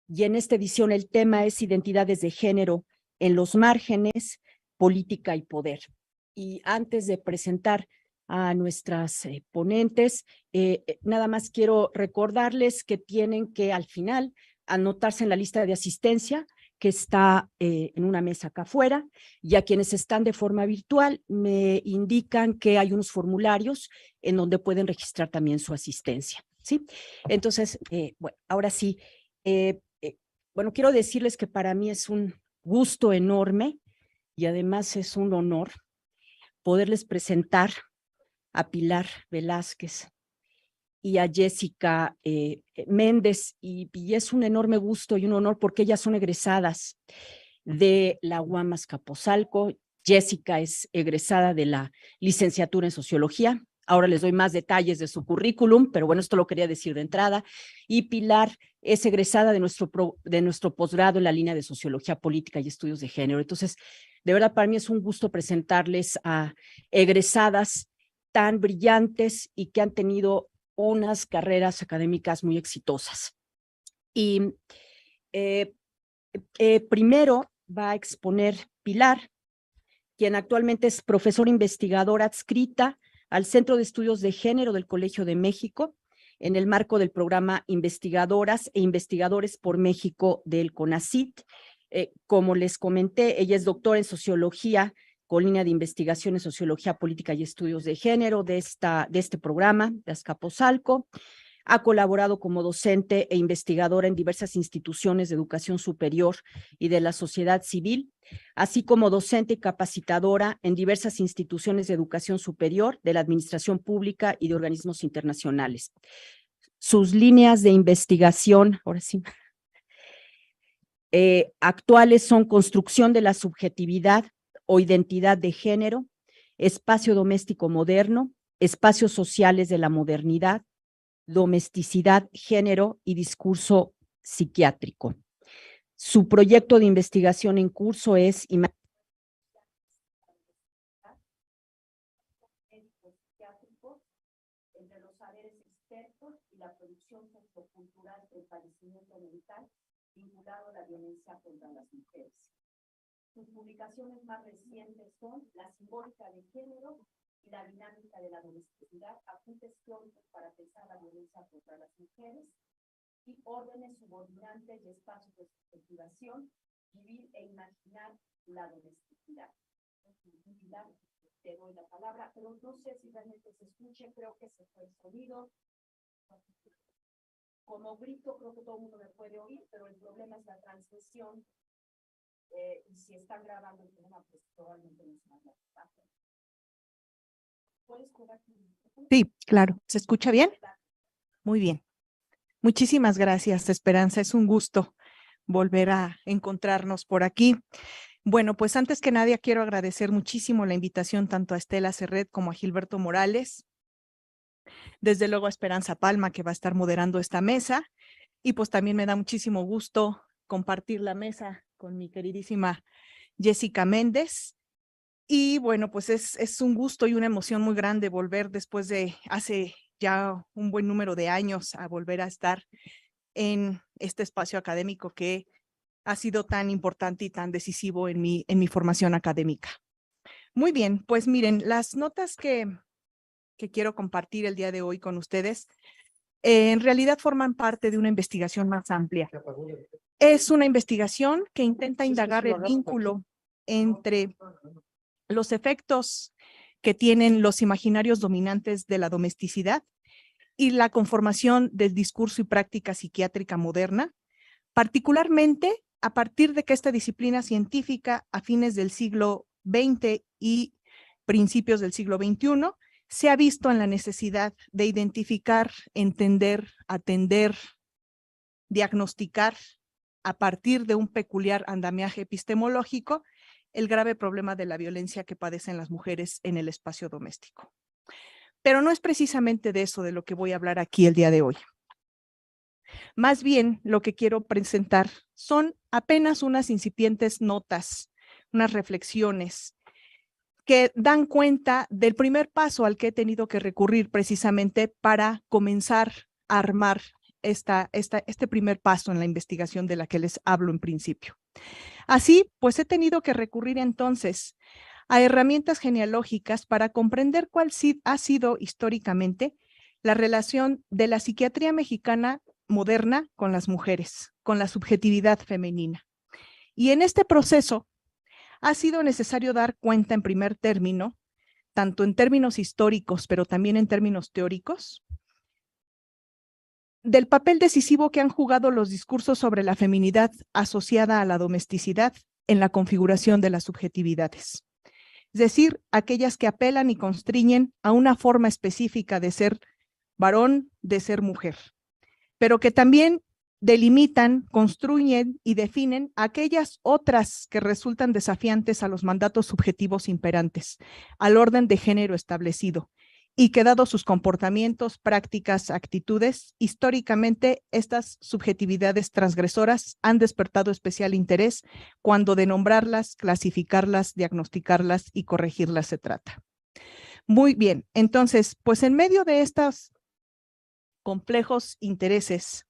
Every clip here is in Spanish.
y en esta edición el tema es Identidades de Género en los márgenes, política y poder. Y antes de presentar a nuestras ponentes, nada más quiero recordarles que tienen que al final anotarse en la lista de asistencia que está en una mesa acá afuera, y a quienes están de forma virtual me indican que hay unos formularios en donde pueden registrar también su asistencia, ¿sí? Entonces, bueno, ahora sí, bueno, quiero decirles que para mí es un gusto enorme y además es un honor poderles presentar a Pilar Velázquez y a Jessica Méndez, y es un enorme gusto y un honor porque ellas son egresadas de la UAM Azcapotzalco. Jessica es egresada de la licenciatura en Sociología. Ahora les doy más detalles de su currículum, pero bueno, esto lo quería decir de entrada. Y Pilar es egresada de nuestro posgrado en la línea de Sociología Política y Estudios de Género. Entonces, de verdad, para mí es un gusto presentarles a egresadas tan brillantes y que han tenido unas carreras académicas muy exitosas. Y primero va a exponer Pilar, quien actualmente es profesora investigadora adscrita al Centro de Estudios de Género del Colegio de México, en el marco del programa Investigadoras e Investigadores por México del CONACYT. Como les comenté, ella es doctora en Sociología con línea de investigación en Sociología Política y Estudios de Género de este programa de Azcapotzalco. Ha colaborado como docente e investigadora en diversas instituciones de educación superior y de la sociedad civil, así como docente y capacitadora en diversas instituciones de educación superior, de la administración pública y de organismos internacionales. Sus líneas de investigación, ahora sí, actuales son construcción de la subjetividad o identidad de género, espacio doméstico moderno, espacios sociales de la modernidad, domesticidad, género y discurso psiquiátrico. Su proyecto de investigación en curso es entre los saberes expertos y la producción sociocultural del padecimiento mental vinculado a la violencia contra las mujeres. Sus publicaciones más recientes son La simbólica de género y la dinámica de la domesticidad, apuntes teóricos para pensar la violencia contra las mujeres, y órdenes subordinantes y espacios de subjetivación, vivir e imaginar la domesticidad. Te doy la palabra, pero no sé si realmente se escuche, creo que se fue el sonido. Como grito, creo que todo el mundo me puede oír, pero el problema es la transmisión. Y si están grabando el programa, pues probablemente no se van a hacer. ¿Puedes jugar? Sí, claro. ¿Se escucha bien? Muy bien. Muchísimas gracias, Esperanza. Es un gusto volver a encontrarnos por aquí. Bueno, pues antes que nada quiero agradecer muchísimo la invitación tanto a Estela Serret como a Gilberto Morales. Desde luego a Esperanza Palma, que va a estar moderando esta mesa. Y pues también me da muchísimo gusto compartir la mesa con mi queridísima Jessica Méndez. Y bueno, pues es un gusto y una emoción muy grande volver después de hace ya un buen número de años a volver a estar en este espacio académico que ha sido tan importante y tan decisivo en mi formación académica. Muy bien, pues miren, las notas que quiero compartir el día de hoy con ustedes en realidad forman parte de una investigación más amplia. Es una investigación que intenta indagar el vínculo entre los efectos que tienen los imaginarios dominantes de la domesticidad y la conformación del discurso y práctica psiquiátrica moderna, particularmente a partir de que esta disciplina científica a fines del siglo XX y principios del siglo XXI se ha visto en la necesidad de identificar, entender, atender, diagnosticar a partir de un peculiar andamiaje epistemológico el grave problema de la violencia que padecen las mujeres en el espacio doméstico. Pero no es precisamente de eso de lo que voy a hablar aquí el día de hoy. Más bien, lo que quiero presentar son apenas unas incipientes notas, unas reflexiones que dan cuenta del primer paso al que he tenido que recurrir precisamente para comenzar a armar este primer paso en la investigación de la que les hablo en principio. Así, pues he tenido que recurrir entonces a herramientas genealógicas para comprender cuál ha sido históricamente la relación de la psiquiatría mexicana moderna con las mujeres, con la subjetividad femenina. Y en este proceso ha sido necesario dar cuenta en primer término, tanto en términos históricos, pero también en términos teóricos, del papel decisivo que han jugado los discursos sobre la feminidad asociada a la domesticidad en la configuración de las subjetividades. Es decir, aquellas que apelan y constriñen a una forma específica de ser varón, de ser mujer, pero que también delimitan, construyen y definen aquellas otras que resultan desafiantes a los mandatos subjetivos imperantes, al orden de género establecido, y que dado sus comportamientos, prácticas, actitudes, históricamente estas subjetividades transgresoras han despertado especial interés cuando de nombrarlas, clasificarlas, diagnosticarlas y corregirlas se trata. Muy bien, entonces, pues en medio de estos complejos intereses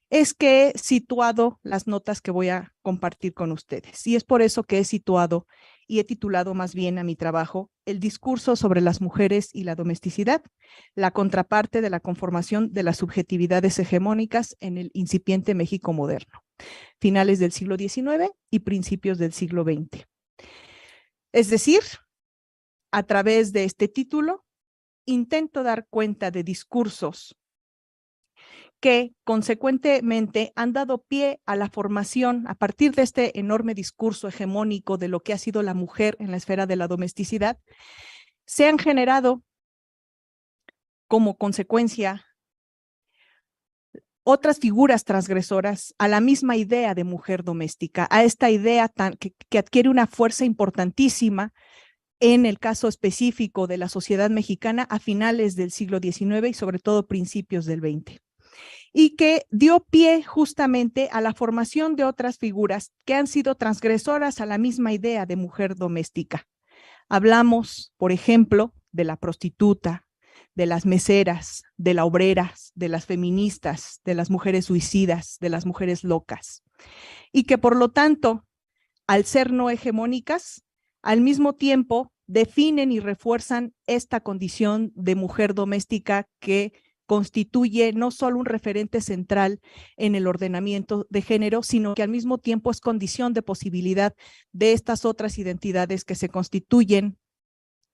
es que he situado las notas que voy a compartir con ustedes. Y es por eso que he situado y he titulado más bien a mi trabajo El discurso sobre las mujeres y la domesticidad, la contraparte de la conformación de las subjetividades hegemónicas en el incipiente México moderno, finales del siglo XIX y principios del siglo XX. Es decir, a través de este título, intento dar cuenta de discursos que consecuentemente han dado pie a la formación, a partir de este enorme discurso hegemónico de lo que ha sido la mujer en la esfera de la domesticidad, se han generado como consecuencia otras figuras transgresoras a la misma idea de mujer doméstica, a esta idea que adquiere una fuerza importantísima en el caso específico de la sociedad mexicana a finales del siglo XIX y sobre todo principios del XX. Y que dio pie justamente a la formación de otras figuras que han sido transgresoras a la misma idea de mujer doméstica. Hablamos, por ejemplo, de la prostituta, de las meseras, de las obreras, de las feministas, de las mujeres suicidas, de las mujeres locas. Y que por lo tanto, al ser no hegemónicas, al mismo tiempo definen y refuerzan esta condición de mujer doméstica que constituye no solo un referente central en el ordenamiento de género, sino que al mismo tiempo es condición de posibilidad de estas otras identidades que se constituyen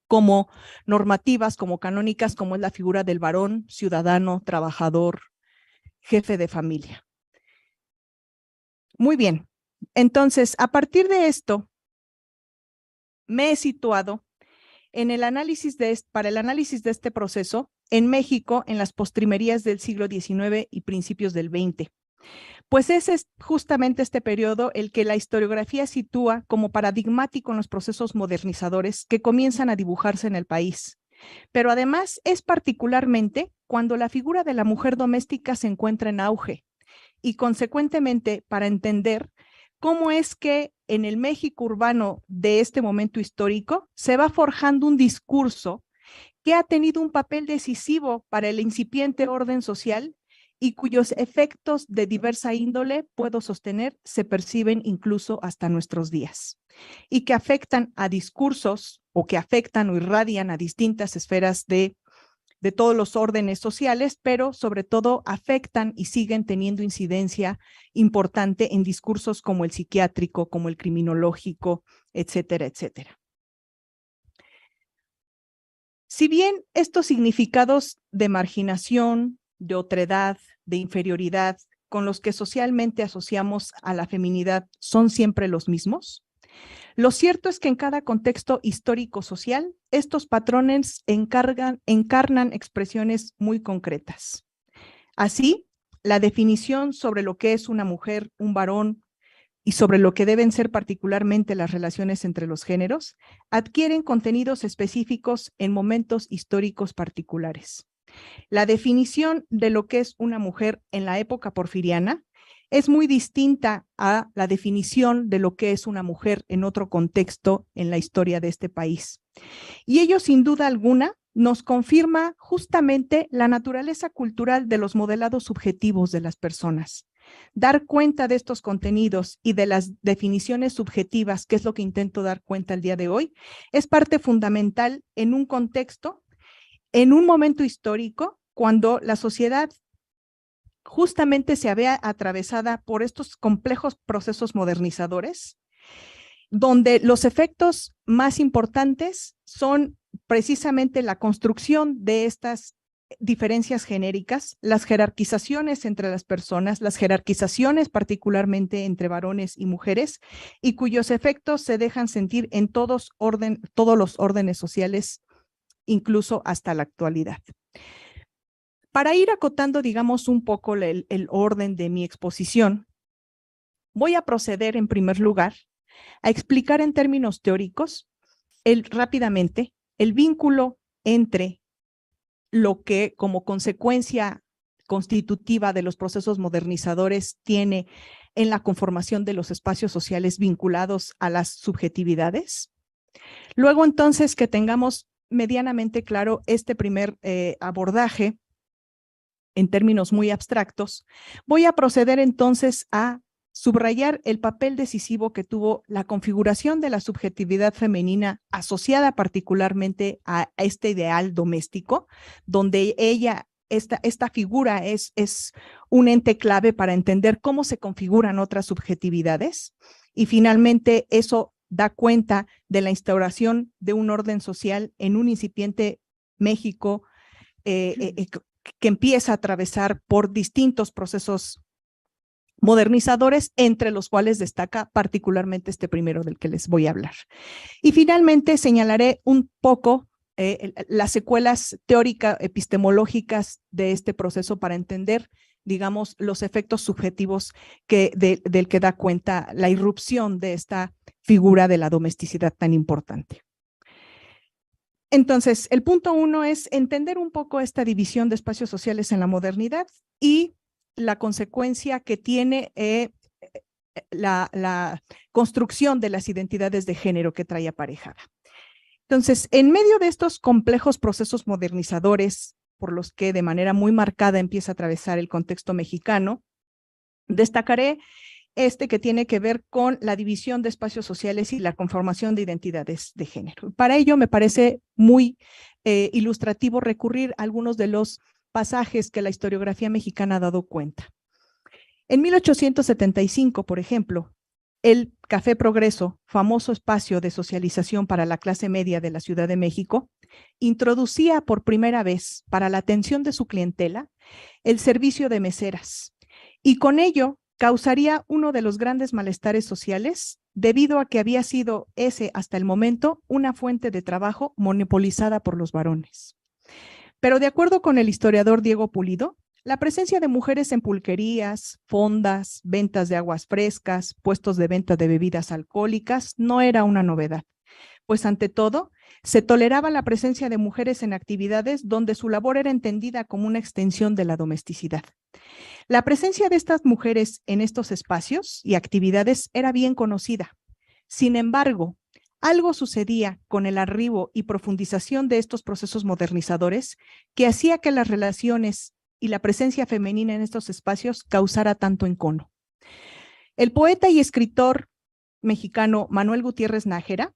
como normativas, como canónicas, como es la figura del varón, ciudadano, trabajador, jefe de familia. Muy bien, entonces, a partir de esto, me he situado en el análisis para el análisis de este proceso en México en las postrimerías del siglo XIX y principios del XX. Pues ese es justamente este periodo el que la historiografía sitúa como paradigmático en los procesos modernizadores que comienzan a dibujarse en el país. Pero además es particularmente cuando la figura de la mujer doméstica se encuentra en auge y consecuentemente para entender cómo es que en el México urbano de este momento histórico se va forjando un discurso que ha tenido un papel decisivo para el incipiente orden social y cuyos efectos de diversa índole, puedo sostener, se perciben incluso hasta nuestros días y que afectan a discursos o que afectan o irradian a distintas esferas de todos los órdenes sociales, pero sobre todo afectan y siguen teniendo incidencia importante en discursos como el psiquiátrico, como el criminológico, etcétera, etcétera. Si bien estos significados de marginación, de otredad, de inferioridad, con los que socialmente asociamos a la feminidad son siempre los mismos, lo cierto es que en cada contexto histórico-social, estos patrones encarnan expresiones muy concretas. Así, la definición sobre lo que es una mujer, un varón, y sobre lo que deben ser particularmente las relaciones entre los géneros, adquieren contenidos específicos en momentos históricos particulares. La definición de lo que es una mujer en la época porfiriana es muy distinta a la definición de lo que es una mujer en otro contexto en la historia de este país. Y ello, sin duda alguna, nos confirma justamente la naturaleza cultural de los modelados subjetivos de las personas. Dar cuenta de estos contenidos y de las definiciones subjetivas, que es lo que intento dar cuenta el día de hoy, es parte fundamental en un contexto, en un momento histórico, cuando la sociedad justamente se había atravesada por estos complejos procesos modernizadores, donde los efectos más importantes son precisamente la construcción de estas diferencias genéricas, las jerarquizaciones entre las personas, las jerarquizaciones particularmente entre varones y mujeres, y cuyos efectos se dejan sentir en todos los órdenes sociales, incluso hasta la actualidad. Para ir acotando, digamos, un poco el orden de mi exposición, voy a proceder en primer lugar a explicar en términos teóricos rápidamente el vínculo entre lo que como consecuencia constitutiva de los procesos modernizadores tiene en la conformación de los espacios sociales vinculados a las subjetividades. Luego entonces que tengamos medianamente claro este primer abordaje en términos muy abstractos, voy a proceder entonces a subrayar el papel decisivo que tuvo la configuración de la subjetividad femenina asociada particularmente a este ideal doméstico, donde esta figura es un ente clave para entender cómo se configuran otras subjetividades, y finalmente eso da cuenta de la instauración de un orden social en un incipiente México que empieza a atravesar por distintos procesos modernizadores, entre los cuales destaca particularmente este primero del que les voy a hablar. Y finalmente señalaré un poco las secuelas teórico-epistemológicas de este proceso para entender, digamos, los efectos subjetivos del que da cuenta la irrupción de esta figura de la domesticidad tan importante. Entonces, el punto 1 es entender un poco esta división de espacios sociales en la modernidad y la consecuencia que tiene la construcción de las identidades de género que trae aparejada. Entonces, en medio de estos complejos procesos modernizadores, por los que de manera muy marcada empieza a atravesar el contexto mexicano, destacaré que tiene que ver con la división de espacios sociales y la conformación de identidades de género. Para ello me parece muy ilustrativo recurrir a algunos de los pasajes que la historiografía mexicana ha dado cuenta. En 1875, por ejemplo, el Café Progreso, famoso espacio de socialización para la clase media de la Ciudad de México, introducía por primera vez para la atención de su clientela el servicio de meseras, y con ello causaría uno de los grandes malestares sociales debido a que había sido ese hasta el momento una fuente de trabajo monopolizada por los varones. Pero de acuerdo con el historiador Diego Pulido, la presencia de mujeres en pulquerías, fondas, ventas de aguas frescas, puestos de venta de bebidas alcohólicas no era una novedad, pues ante todo se toleraba la presencia de mujeres en actividades donde su labor era entendida como una extensión de la domesticidad. La presencia de estas mujeres en estos espacios y actividades era bien conocida. Sin embargo, algo sucedía con el arribo y profundización de estos procesos modernizadores que hacía que las relaciones y la presencia femenina en estos espacios causara tanto encono. El poeta y escritor mexicano Manuel Gutiérrez Nájera,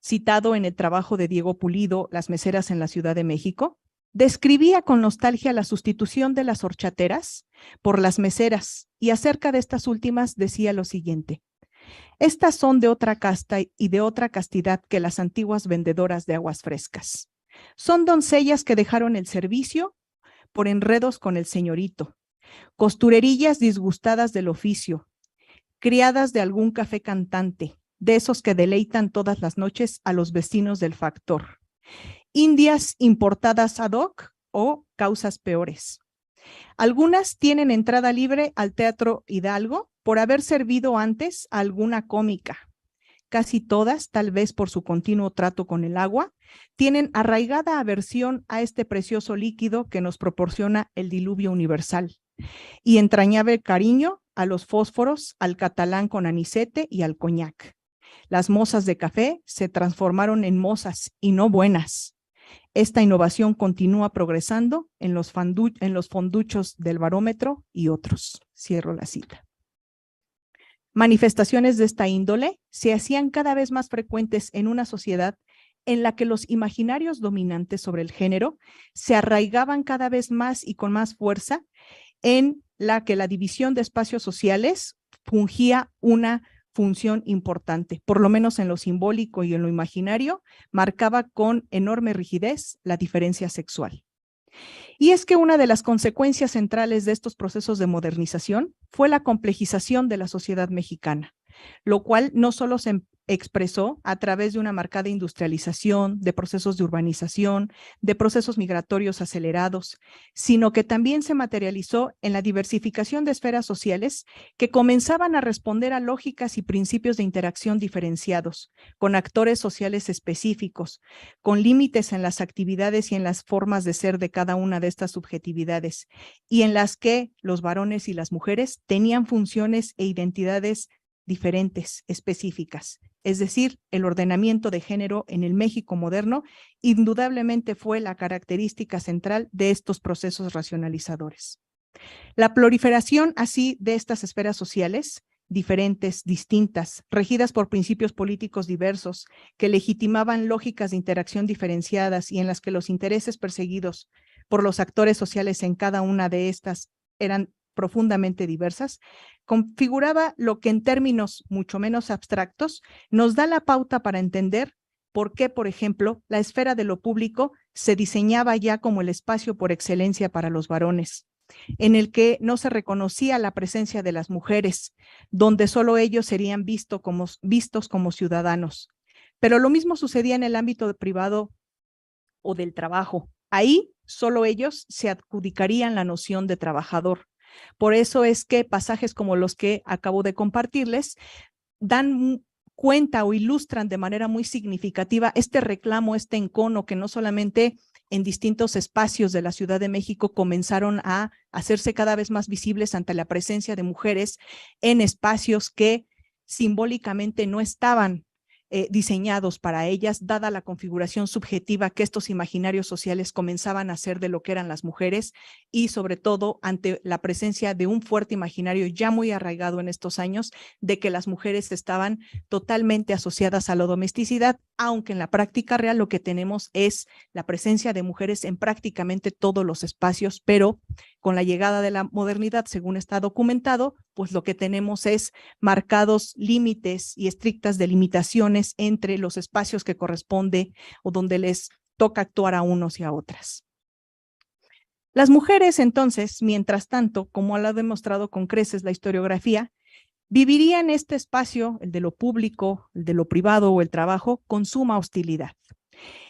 citado en el trabajo de Diego Pulido, Las meseras en la Ciudad de México, describía con nostalgia la sustitución de las horchateras por las meseras, y acerca de estas últimas decía lo siguiente: estas son de otra casta y de otra castidad que las antiguas vendedoras de aguas frescas. Son doncellas que dejaron el servicio por enredos con el señorito, costurerillas disgustadas del oficio, criadas de algún café cantante, de esos que deleitan todas las noches a los vecinos del factor, indias importadas ad hoc o causas peores. Algunas tienen entrada libre al Teatro Hidalgo por haber servido antes a alguna cómica. Casi todas, tal vez por su continuo trato con el agua, tienen arraigada aversión a este precioso líquido que nos proporciona el diluvio universal, y entrañable cariño a los fósforos, al catalán con anisete y al coñac. Las mozas de café se transformaron en mozas y no buenas. Esta innovación continúa progresando en los fonduchos del barómetro y otros. Cierro la cita. Manifestaciones de esta índole se hacían cada vez más frecuentes en una sociedad en la que los imaginarios dominantes sobre el género se arraigaban cada vez más y con más fuerza, en la que la división de espacios sociales fungía una función importante, por lo menos en lo simbólico y en lo imaginario, marcaba con enorme rigidez la diferencia sexual. Y es que una de las consecuencias centrales de estos procesos de modernización fue la complejización de la sociedad mexicana, lo cual no solo se expresó a través de una marcada industrialización, de procesos de urbanización, de procesos migratorios acelerados, sino que también se materializó en la diversificación de esferas sociales que comenzaban a responder a lógicas y principios de interacción diferenciados, con actores sociales específicos, con límites en las actividades y en las formas de ser de cada una de estas subjetividades, y en las que los varones y las mujeres tenían funciones e identidades diferentes, específicas. Es decir, el ordenamiento de género en el México moderno indudablemente fue la característica central de estos procesos racionalizadores. La proliferación así de estas esferas sociales, diferentes, distintas, regidas por principios políticos diversos, que legitimaban lógicas de interacción diferenciadas y en las que los intereses perseguidos por los actores sociales en cada una de estas eran profundamente diversas, configuraba lo que en términos mucho menos abstractos nos da la pauta para entender por qué, por ejemplo, la esfera de lo público se diseñaba ya como el espacio por excelencia para los varones, en el que no se reconocía la presencia de las mujeres, donde solo ellos serían vistos como ciudadanos. Pero lo mismo sucedía en el ámbito privado o del trabajo. Ahí solo ellos se adjudicarían la noción de trabajador. Por eso es que pasajes como los que acabo de compartirles dan cuenta o ilustran de manera muy significativa este reclamo, este encono que no solamente en distintos espacios de la Ciudad de México comenzaron a hacerse cada vez más visibles ante la presencia de mujeres en espacios que simbólicamente no estaban diseñados para ellas, dada la configuración subjetiva que estos imaginarios sociales comenzaban a hacer de lo que eran las mujeres y sobre todo ante la presencia de un fuerte imaginario ya muy arraigado en estos años de que las mujeres estaban totalmente asociadas a la domesticidad, aunque en la práctica real lo que tenemos es la presencia de mujeres en prácticamente todos los espacios, pero con la llegada de la modernidad, según está documentado, pues lo que tenemos es marcados límites y estrictas delimitaciones entre los espacios que corresponde o donde les toca actuar a unos y a otras. Las mujeres, entonces, mientras tanto, como lo ha demostrado con creces la historiografía, vivirían este espacio, el de lo público, el de lo privado o el trabajo, con suma hostilidad.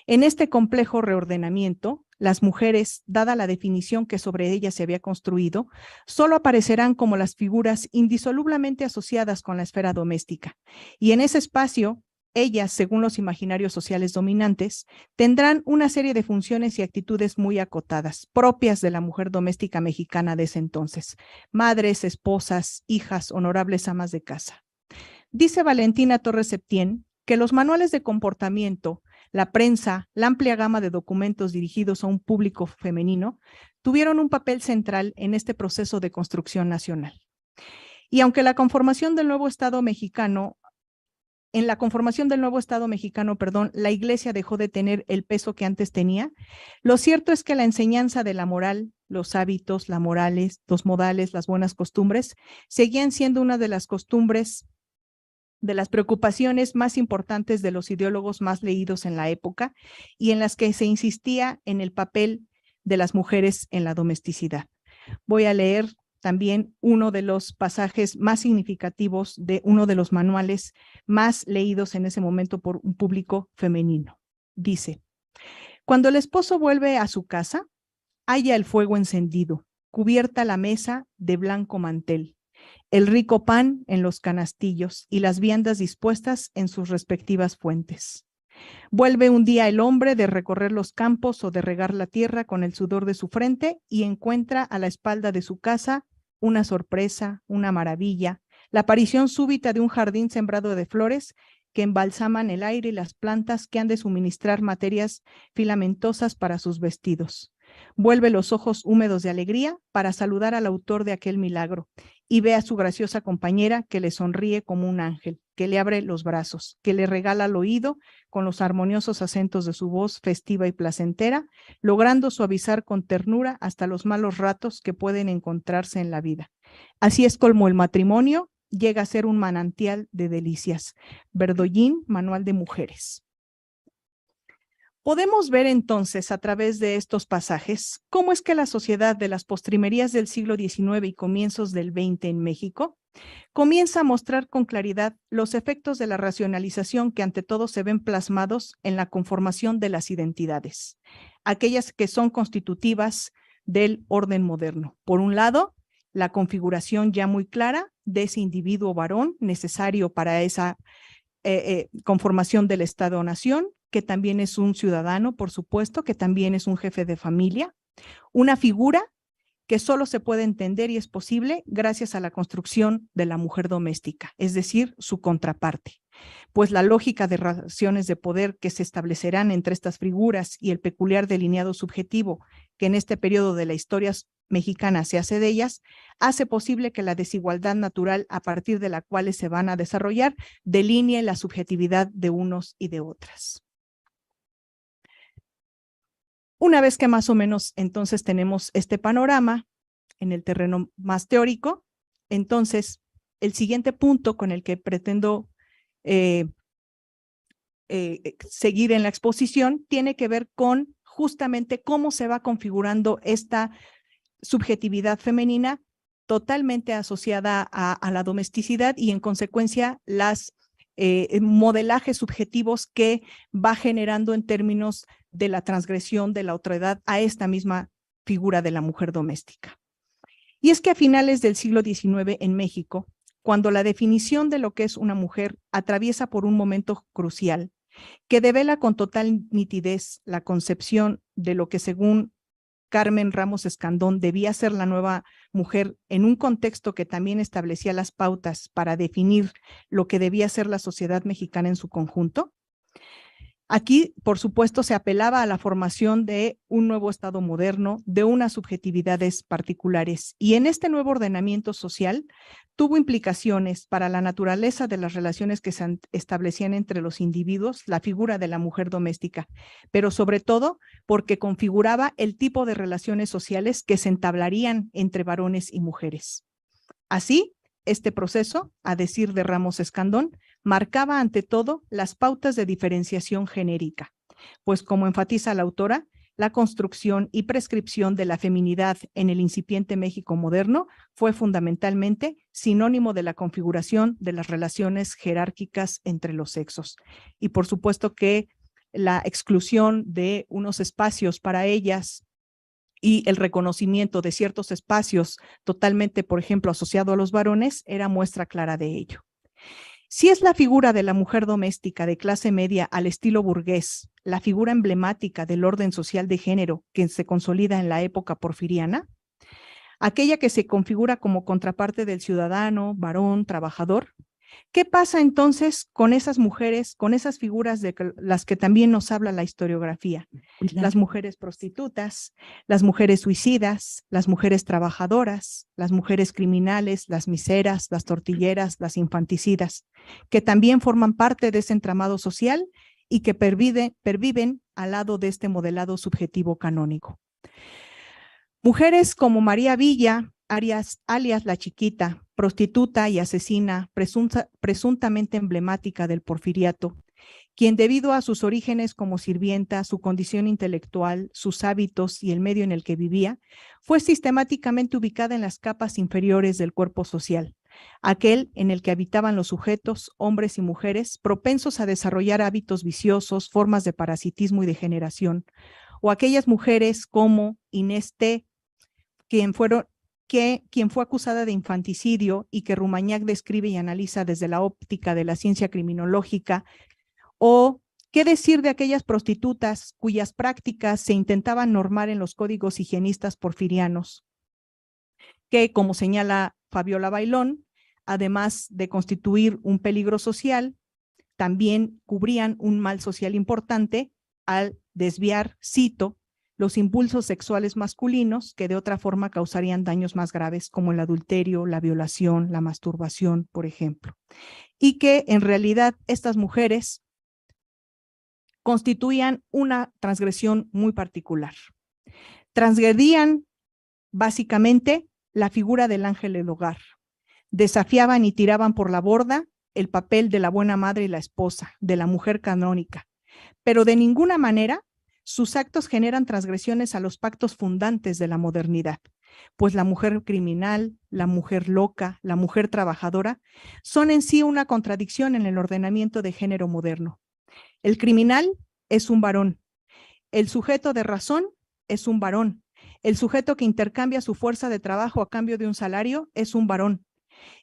En este complejo reordenamiento, las mujeres, dada la definición que sobre ellas se había construido, solo aparecerán como las figuras indisolublemente asociadas con la esfera doméstica. Y en ese espacio, ellas, según los imaginarios sociales dominantes, tendrán una serie de funciones y actitudes muy acotadas, propias de la mujer doméstica mexicana de ese entonces: madres, esposas, hijas, honorables amas de casa. Dice Valentina Torres Septién que los manuales de comportamiento, la prensa, la amplia gama de documentos dirigidos a un público femenino, tuvieron un papel central en este proceso de construcción nacional. Y aunque la conformación del nuevo Estado mexicano, la Iglesia dejó de tener el peso que antes tenía, lo cierto es que la enseñanza de la moral, los hábitos, los modales, las buenas costumbres, seguían siendo una de las costumbres, de las preocupaciones más importantes de los ideólogos más leídos en la época y en las que se insistía en el papel de las mujeres en la domesticidad. Voy a leer también uno de los pasajes más significativos de uno de los manuales más leídos en ese momento por un público femenino. Dice: cuando el esposo vuelve a su casa, halla el fuego encendido, cubierta la mesa de blanco mantel, el rico pan en los canastillos y las viandas dispuestas en sus respectivas fuentes. Vuelve un día el hombre de recorrer los campos o de regar la tierra con el sudor de su frente y encuentra a la espalda de su casa una sorpresa, una maravilla, la aparición súbita de un jardín sembrado de flores que embalsaman el aire y las plantas que han de suministrar materias filamentosas para sus vestidos. Vuelve los ojos húmedos de alegría para saludar al autor de aquel milagro y ve a su graciosa compañera que le sonríe como un ángel, que le abre los brazos, que le regala al oído con los armoniosos acentos de su voz festiva y placentera, logrando suavizar con ternura hasta los malos ratos que pueden encontrarse en la vida. Así es como el matrimonio llega a ser un manantial de delicias. Verdollín, Manual de Mujeres. Podemos ver entonces a través de estos pasajes cómo es que la sociedad de las postrimerías del siglo XIX y comienzos del XX en México comienza a mostrar con claridad los efectos de la racionalización que ante todo se ven plasmados en la conformación de las identidades, aquellas que son constitutivas del orden moderno. Por un lado, la configuración ya muy clara de ese individuo varón necesario para esa conformación del Estado-nación, que también es un ciudadano, por supuesto, que también es un jefe de familia, una figura que solo se puede entender y es posible gracias a la construcción de la mujer doméstica, es decir, su contraparte. Pues la lógica de relaciones de poder que se establecerán entre estas figuras y el peculiar delineado subjetivo que en este periodo de la historia mexicana se hace de ellas, hace posible que la desigualdad natural a partir de la cual se van a desarrollar delinee la subjetividad de unos y de otras. Una vez que más o menos entonces tenemos este panorama en el terreno más teórico, entonces el siguiente punto con el que pretendo seguir en la exposición tiene que ver con justamente cómo se va configurando esta subjetividad femenina totalmente asociada a la domesticidad y en consecuencia las modelajes subjetivos que va generando en términos de la transgresión de la otredad a esta misma figura de la mujer doméstica. Y es que a finales del siglo XIX en México, cuando la definición de lo que es una mujer atraviesa por un momento crucial, que devela con total nitidez la concepción de lo que según Carmen Ramos Escandón debía ser la nueva mujer en un contexto que también establecía las pautas para definir lo que debía ser la sociedad mexicana en su conjunto. Aquí, por supuesto, se apelaba a la formación de un nuevo Estado moderno, de unas subjetividades particulares, y en este nuevo ordenamiento social tuvo implicaciones para la naturaleza de las relaciones que se establecían entre los individuos, la figura de la mujer doméstica, pero sobre todo porque configuraba el tipo de relaciones sociales que se entablarían entre varones y mujeres. Así, este proceso, a decir de Ramos Escandón, marcaba ante todo las pautas de diferenciación genérica, pues como enfatiza la autora, la construcción y prescripción de la feminidad en el incipiente México moderno fue fundamentalmente sinónimo de la configuración de las relaciones jerárquicas entre los sexos. Y por supuesto que la exclusión de unos espacios para ellas y el reconocimiento de ciertos espacios totalmente, por ejemplo, asociado a los varones, era muestra clara de ello. Si es la figura de la mujer doméstica de clase media al estilo burgués, la figura emblemática del orden social de género que se consolida en la época porfiriana, aquella que se configura como contraparte del ciudadano, varón, trabajador, ¿qué pasa entonces con esas mujeres, con esas figuras de las que también nos habla la historiografía? Las mujeres prostitutas, las mujeres suicidas, las mujeres trabajadoras, las mujeres criminales, las miseras, las tortilleras, las infanticidas, que también forman parte de ese entramado social y que perviven al lado de este modelado subjetivo canónico. Mujeres como María Villa, alias La Chiquita, prostituta y asesina presuntamente emblemática del porfiriato, quien debido a sus orígenes como sirvienta, su condición intelectual, sus hábitos y el medio en el que vivía, fue sistemáticamente ubicada en las capas inferiores del cuerpo social, aquel en el que habitaban los sujetos, hombres y mujeres, propensos a desarrollar hábitos viciosos, formas de parasitismo y degeneración, o aquellas mujeres como Inés T., quien fue acusada de infanticidio y que Rumagnac describe y analiza desde la óptica de la ciencia criminológica, o qué decir de aquellas prostitutas cuyas prácticas se intentaban normar en los códigos higienistas porfirianos, que, como señala Fabiola Bailón, además de constituir un peligro social, también cubrían un mal social importante al desviar, cito, los impulsos sexuales masculinos que de otra forma causarían daños más graves como el adulterio, la violación, la masturbación, por ejemplo. Y que en realidad estas mujeres constituían una transgresión muy particular. Transgredían básicamente la figura del ángel del hogar. Desafiaban y tiraban por la borda el papel de la buena madre y la esposa, de la mujer canónica, pero de ninguna manera sus actos generan transgresiones a los pactos fundantes de la modernidad, pues la mujer criminal, la mujer loca, la mujer trabajadora son en sí una contradicción en el ordenamiento de género moderno. El criminal es un varón, el sujeto de razón es un varón, el sujeto que intercambia su fuerza de trabajo a cambio de un salario es un varón.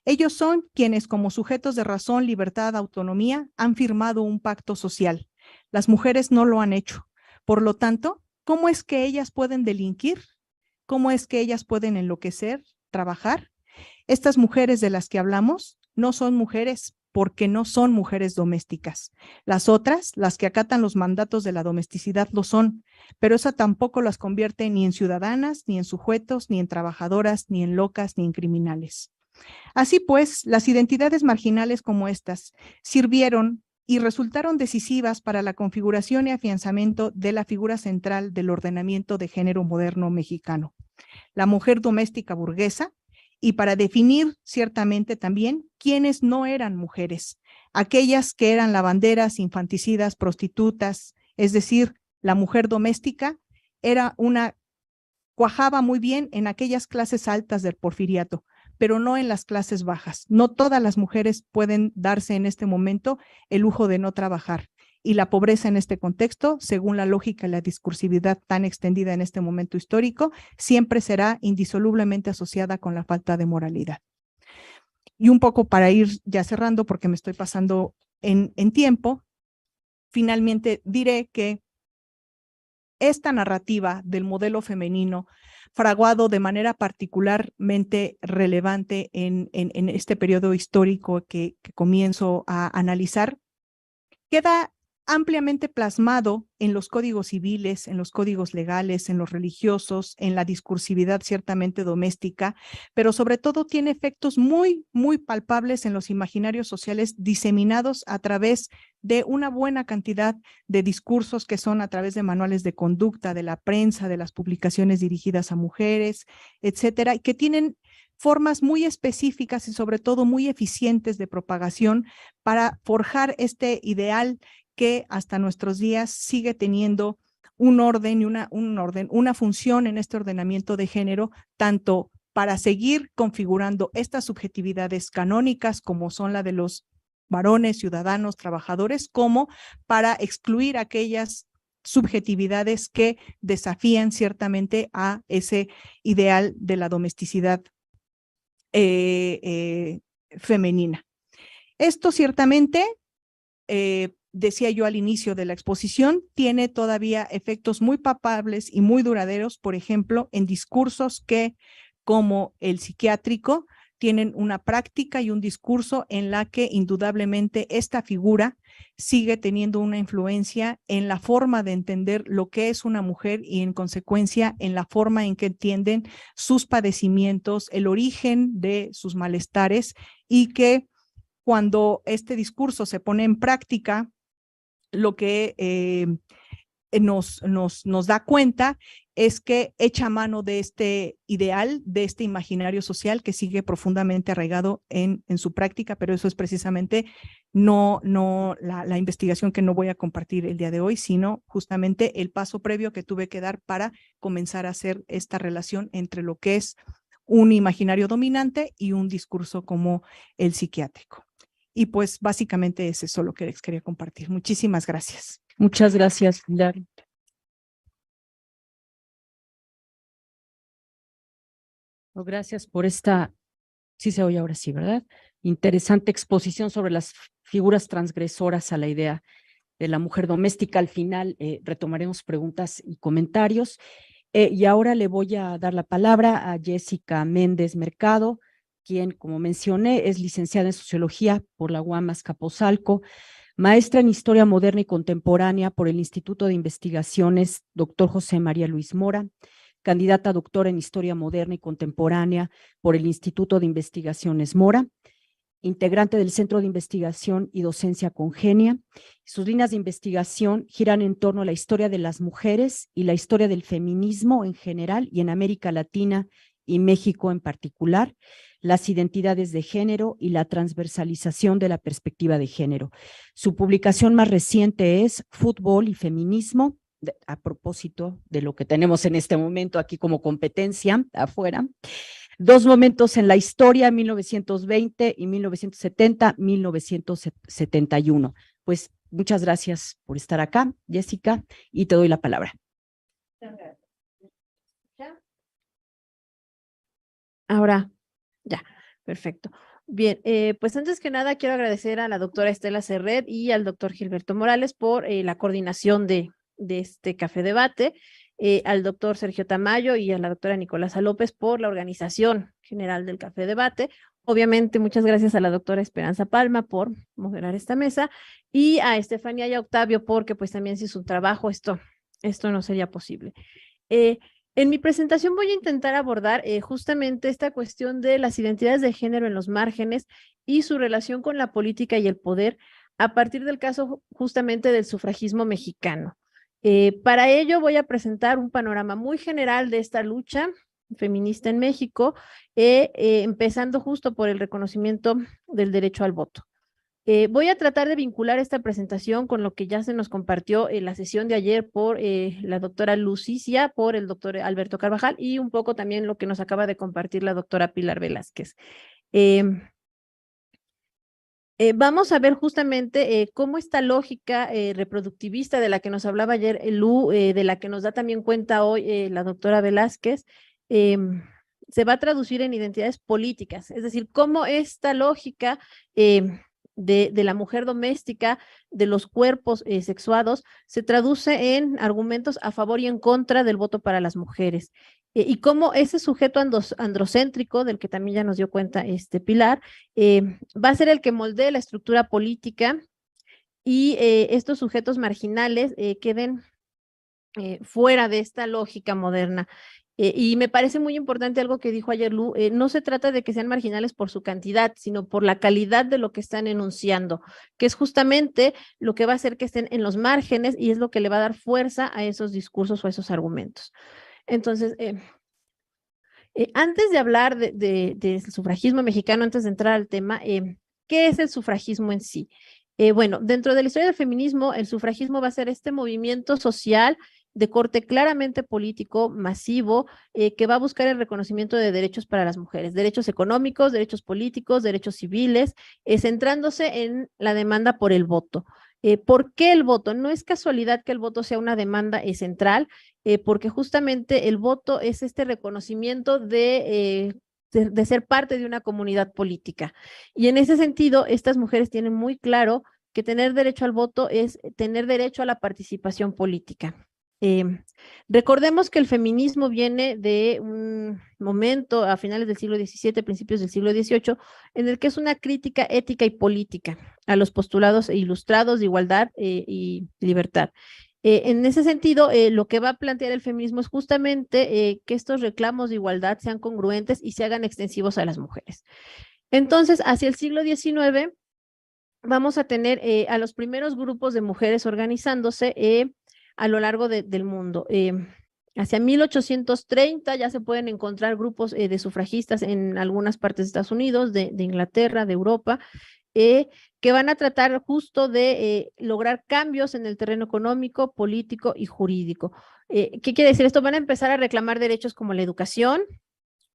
Ellos son quienes como sujetos de razón, libertad, autonomía han firmado un pacto social. Las mujeres no lo han hecho. Por lo tanto, ¿cómo es que ellas pueden delinquir? ¿Cómo es que ellas pueden enloquecer, trabajar? Estas mujeres de las que hablamos no son mujeres porque no son mujeres domésticas. Las otras, las que acatan los mandatos de la domesticidad, lo son, pero eso tampoco las convierte ni en ciudadanas, ni en sujetos, ni en trabajadoras, ni en locas, ni en criminales. Así pues, las identidades marginales como estas sirvieron y resultaron decisivas para la configuración y afianzamiento de la figura central del ordenamiento de género moderno mexicano, la mujer doméstica burguesa, y para definir ciertamente también quiénes no eran mujeres, aquellas que eran lavanderas, infanticidas, prostitutas, es decir, la mujer doméstica cuajaba muy bien en aquellas clases altas del porfiriato, pero no en las clases bajas. No todas las mujeres pueden darse en este momento el lujo de no trabajar. Y la pobreza en este contexto, según la lógica y la discursividad tan extendida en este momento histórico, siempre será indisolublemente asociada con la falta de moralidad. Y un poco para ir ya cerrando, porque me estoy pasando en tiempo, finalmente diré que esta narrativa del modelo femenino, fraguado de manera particularmente relevante en este periodo histórico que comienzo a analizar, queda ampliamente plasmado en los códigos civiles, en los códigos legales, en los religiosos, en la discursividad ciertamente doméstica, pero sobre todo tiene efectos muy, muy palpables en los imaginarios sociales diseminados a través de una buena cantidad de discursos que son a través de manuales de conducta, de la prensa, de las publicaciones dirigidas a mujeres, etcétera, y que tienen formas muy específicas y sobre todo muy eficientes de propagación para forjar este ideal que hasta nuestros días sigue teniendo un orden y una función en este ordenamiento de género, tanto para seguir configurando estas subjetividades canónicas como son la de los varones, ciudadanos, trabajadores, como para excluir aquellas subjetividades que desafían ciertamente a ese ideal de la domesticidad femenina. Esto ciertamente, decía yo al inicio de la exposición, tiene todavía efectos muy palpables y muy duraderos, por ejemplo, en discursos que, como el psiquiátrico, tienen una práctica y un discurso en la que indudablemente esta figura sigue teniendo una influencia en la forma de entender lo que es una mujer y en consecuencia en la forma en que entienden sus padecimientos, el origen de sus malestares, y que cuando este discurso se pone en práctica, lo que nos da cuenta es que echa mano de este ideal, de este imaginario social que sigue profundamente arraigado en su práctica, pero eso es precisamente no la investigación que no voy a compartir el día de hoy, sino justamente el paso previo que tuve que dar para comenzar a hacer esta relación entre lo que es un imaginario dominante y un discurso como el psiquiátrico. Y pues básicamente es eso lo que les quería compartir. Muchísimas gracias. Muchas gracias, Pilar. Gracias por esta, sí se oye ahora sí, ¿verdad? Interesante exposición sobre las figuras transgresoras a la idea de la mujer doméstica. Al final retomaremos preguntas y comentarios. Y ahora le voy a dar la palabra a Jessica Méndez Mercado, quien, como mencioné, es licenciada en Sociología por la UAM Azcapotzalco, maestra en Historia Moderna y Contemporánea por el Instituto de Investigaciones Dr. José María Luis Mora, candidata a doctora en Historia Moderna y Contemporánea por el Instituto de Investigaciones Mora, integrante del Centro de Investigación y Docencia Congenia. Sus líneas de investigación giran en torno a la historia de las mujeres y la historia del feminismo en general y en América Latina y México en particular, las identidades de género y la transversalización de la perspectiva de género. Su publicación más reciente es Fútbol y Feminismo, a propósito de lo que tenemos en este momento aquí como competencia afuera. Dos momentos en la historia, 1920 y 1970-1971. Pues muchas gracias por estar acá, Jessica, y te doy la palabra. Ahora, ya, perfecto. Bien, pues antes que nada quiero agradecer a la doctora Estela Serret y al doctor Gilberto Morales por la coordinación de este café debate, al doctor Sergio Tamayo y a la doctora Nicolasa López por la organización general del café debate. Obviamente, muchas gracias a la doctora Esperanza Palma por moderar esta mesa y a Estefanía y a Octavio porque pues también sin su trabajo esto no sería posible. En mi presentación voy a intentar abordar justamente esta cuestión de las identidades de género en los márgenes y su relación con la política y el poder a partir del caso justamente del sufragismo mexicano. Para ello voy a presentar un panorama muy general de esta lucha feminista en México, empezando justo por el reconocimiento del derecho al voto. Voy a tratar de vincular esta presentación con lo que ya se nos compartió en la sesión de ayer por la doctora Lucicia, por el doctor Alberto Carvajal y un poco también lo que nos acaba de compartir la doctora Pilar Velázquez. Vamos a ver justamente cómo esta lógica reproductivista de la que nos hablaba ayer Lu, de la que nos da también cuenta hoy la doctora Velázquez, se va a traducir en identidades políticas, es decir, cómo esta lógica de la mujer doméstica, de los cuerpos sexuados, se traduce en argumentos a favor y en contra del voto para las mujeres. Y cómo ese sujeto androcéntrico, del que también ya nos dio cuenta Pilar, va a ser el que moldee la estructura política y estos sujetos marginales queden fuera de esta lógica moderna. Y me parece muy importante algo que dijo ayer Lu, no se trata de que sean marginales por su cantidad, sino por la calidad de lo que están enunciando, que es justamente lo que va a hacer que estén en los márgenes y es lo que le va a dar fuerza a esos discursos o a esos argumentos. Entonces, antes de hablar del sufragismo mexicano, antes de entrar al tema, ¿qué es el sufragismo en sí? Bueno, dentro de la historia del feminismo, el sufragismo va a ser este movimiento social de corte claramente político, masivo, que va a buscar el reconocimiento de derechos para las mujeres, derechos económicos, derechos políticos, derechos civiles, centrándose en la demanda por el voto. ¿Por qué el voto? No es casualidad que el voto sea una demanda central, porque justamente el voto es este reconocimiento de ser parte de una comunidad política. Y en ese sentido, estas mujeres tienen muy claro que tener derecho al voto es tener derecho a la participación política. Recordemos que el feminismo viene de un momento a finales del siglo XVII, principios del siglo XVIII, en el que es una crítica ética y política a los postulados ilustrados de igualdad y libertad. En ese sentido, lo que va a plantear el feminismo es justamente que estos reclamos de igualdad sean congruentes y se hagan extensivos a las mujeres. Entonces, hacia el siglo XIX, vamos a tener a los primeros grupos de mujeres organizándose a lo largo del mundo. Hacia 1830 ya se pueden encontrar grupos de sufragistas en algunas partes de Estados Unidos, de Inglaterra, de Europa, que van a tratar justo de lograr cambios en el terreno económico, político y jurídico. ¿Qué quiere decir esto? Van a empezar a reclamar derechos como la educación,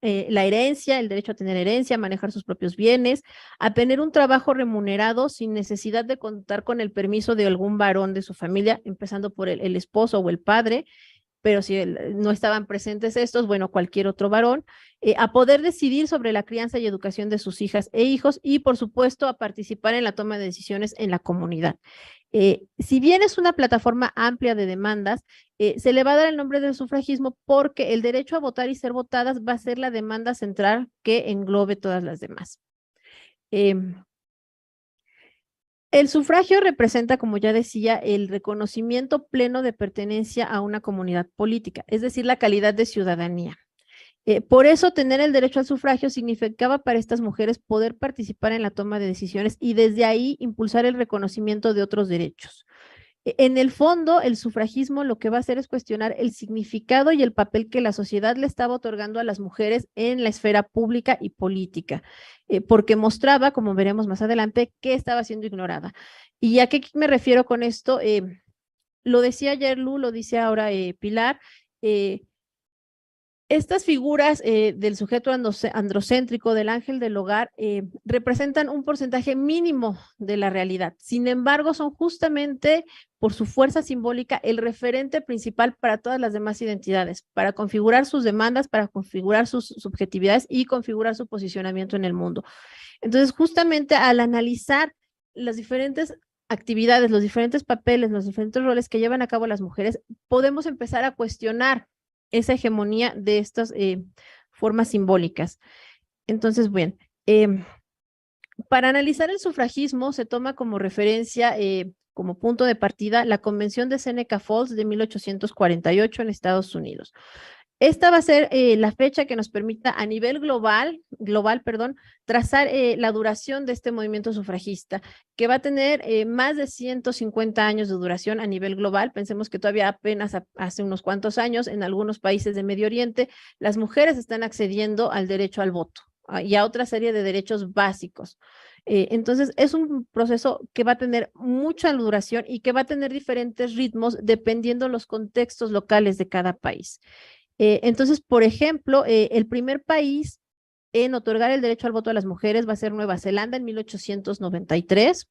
la herencia, el derecho a tener herencia, a manejar sus propios bienes, a tener un trabajo remunerado sin necesidad de contar con el permiso de algún varón de su familia, empezando por el esposo o el padre, pero si no estaban presentes estos, bueno, cualquier otro varón, a poder decidir sobre la crianza y educación de sus hijas e hijos y, por supuesto, a participar en la toma de decisiones en la comunidad. Si bien es una plataforma amplia de demandas, se le va a dar el nombre del sufragismo porque el derecho a votar y ser votadas va a ser la demanda central que englobe todas las demás. El sufragio representa, como ya decía, el reconocimiento pleno de pertenencia a una comunidad política, es decir, la calidad de ciudadanía. Por eso tener el derecho al sufragio significaba para estas mujeres poder participar en la toma de decisiones y desde ahí impulsar el reconocimiento de otros derechos. En el fondo, el sufragismo lo que va a hacer es cuestionar el significado y el papel que la sociedad le estaba otorgando a las mujeres en la esfera pública y política, porque mostraba, como veremos más adelante, que estaba siendo ignorada. ¿Y a qué me refiero con esto? Lo decía ayer Lu, lo dice ahora Pilar, estas figuras del sujeto androcéntrico, del ángel del hogar, representan un porcentaje mínimo de la realidad. Sin embargo, son justamente por su fuerza simbólica el referente principal para todas las demás identidades, para configurar sus demandas, para configurar sus subjetividades y configurar su posicionamiento en el mundo. Entonces, justamente al analizar las diferentes actividades, los diferentes papeles, los diferentes roles que llevan a cabo las mujeres, podemos empezar a cuestionar esa hegemonía de estas formas simbólicas. Entonces, bien, para analizar el sufragismo se toma como referencia, como punto de partida, la Convención de Seneca Falls de 1848 en Estados Unidos. Esta va a ser la fecha que nos permita a nivel global, trazar la duración de este movimiento sufragista, que va a tener más de 150 años de duración a nivel global. Pensemos que todavía apenas hace unos cuantos años en algunos países de Medio Oriente, las mujeres están accediendo al derecho al voto y a otra serie de derechos básicos. Entonces, es un proceso que va a tener mucha duración y que va a tener diferentes ritmos dependiendo los contextos locales de cada país. Entonces, por ejemplo, el primer país en otorgar el derecho al voto a las mujeres va a ser Nueva Zelanda en 1893.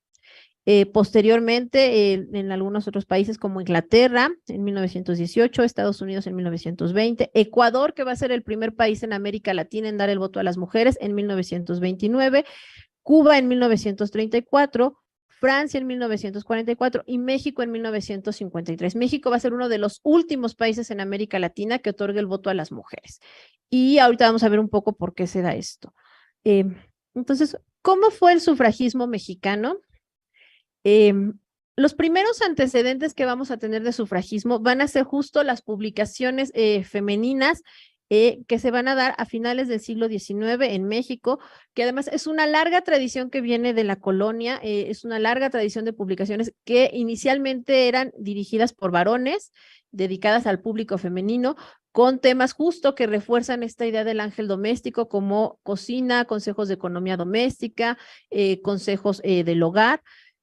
Posteriormente, en algunos otros países como Inglaterra en 1918, Estados Unidos en 1920, Ecuador, que va a ser el primer país en América Latina en dar el voto a las mujeres en 1929, Cuba en 1934, Francia en 1944 y México en 1953. México va a ser uno de los últimos países en América Latina que otorgue el voto a las mujeres. Y ahorita vamos a ver un poco por qué se da esto. Entonces, ¿cómo fue el sufragismo mexicano? Los primeros antecedentes que vamos a tener de sufragismo van a ser justo las publicaciones femeninas que se van a dar a finales del siglo XIX en México, que además es una larga tradición que viene de la colonia, es una larga tradición de publicaciones que inicialmente eran dirigidas por varones, dedicadas al público femenino, con temas justo que refuerzan esta idea del ángel doméstico como cocina, consejos de economía doméstica, consejos del hogar,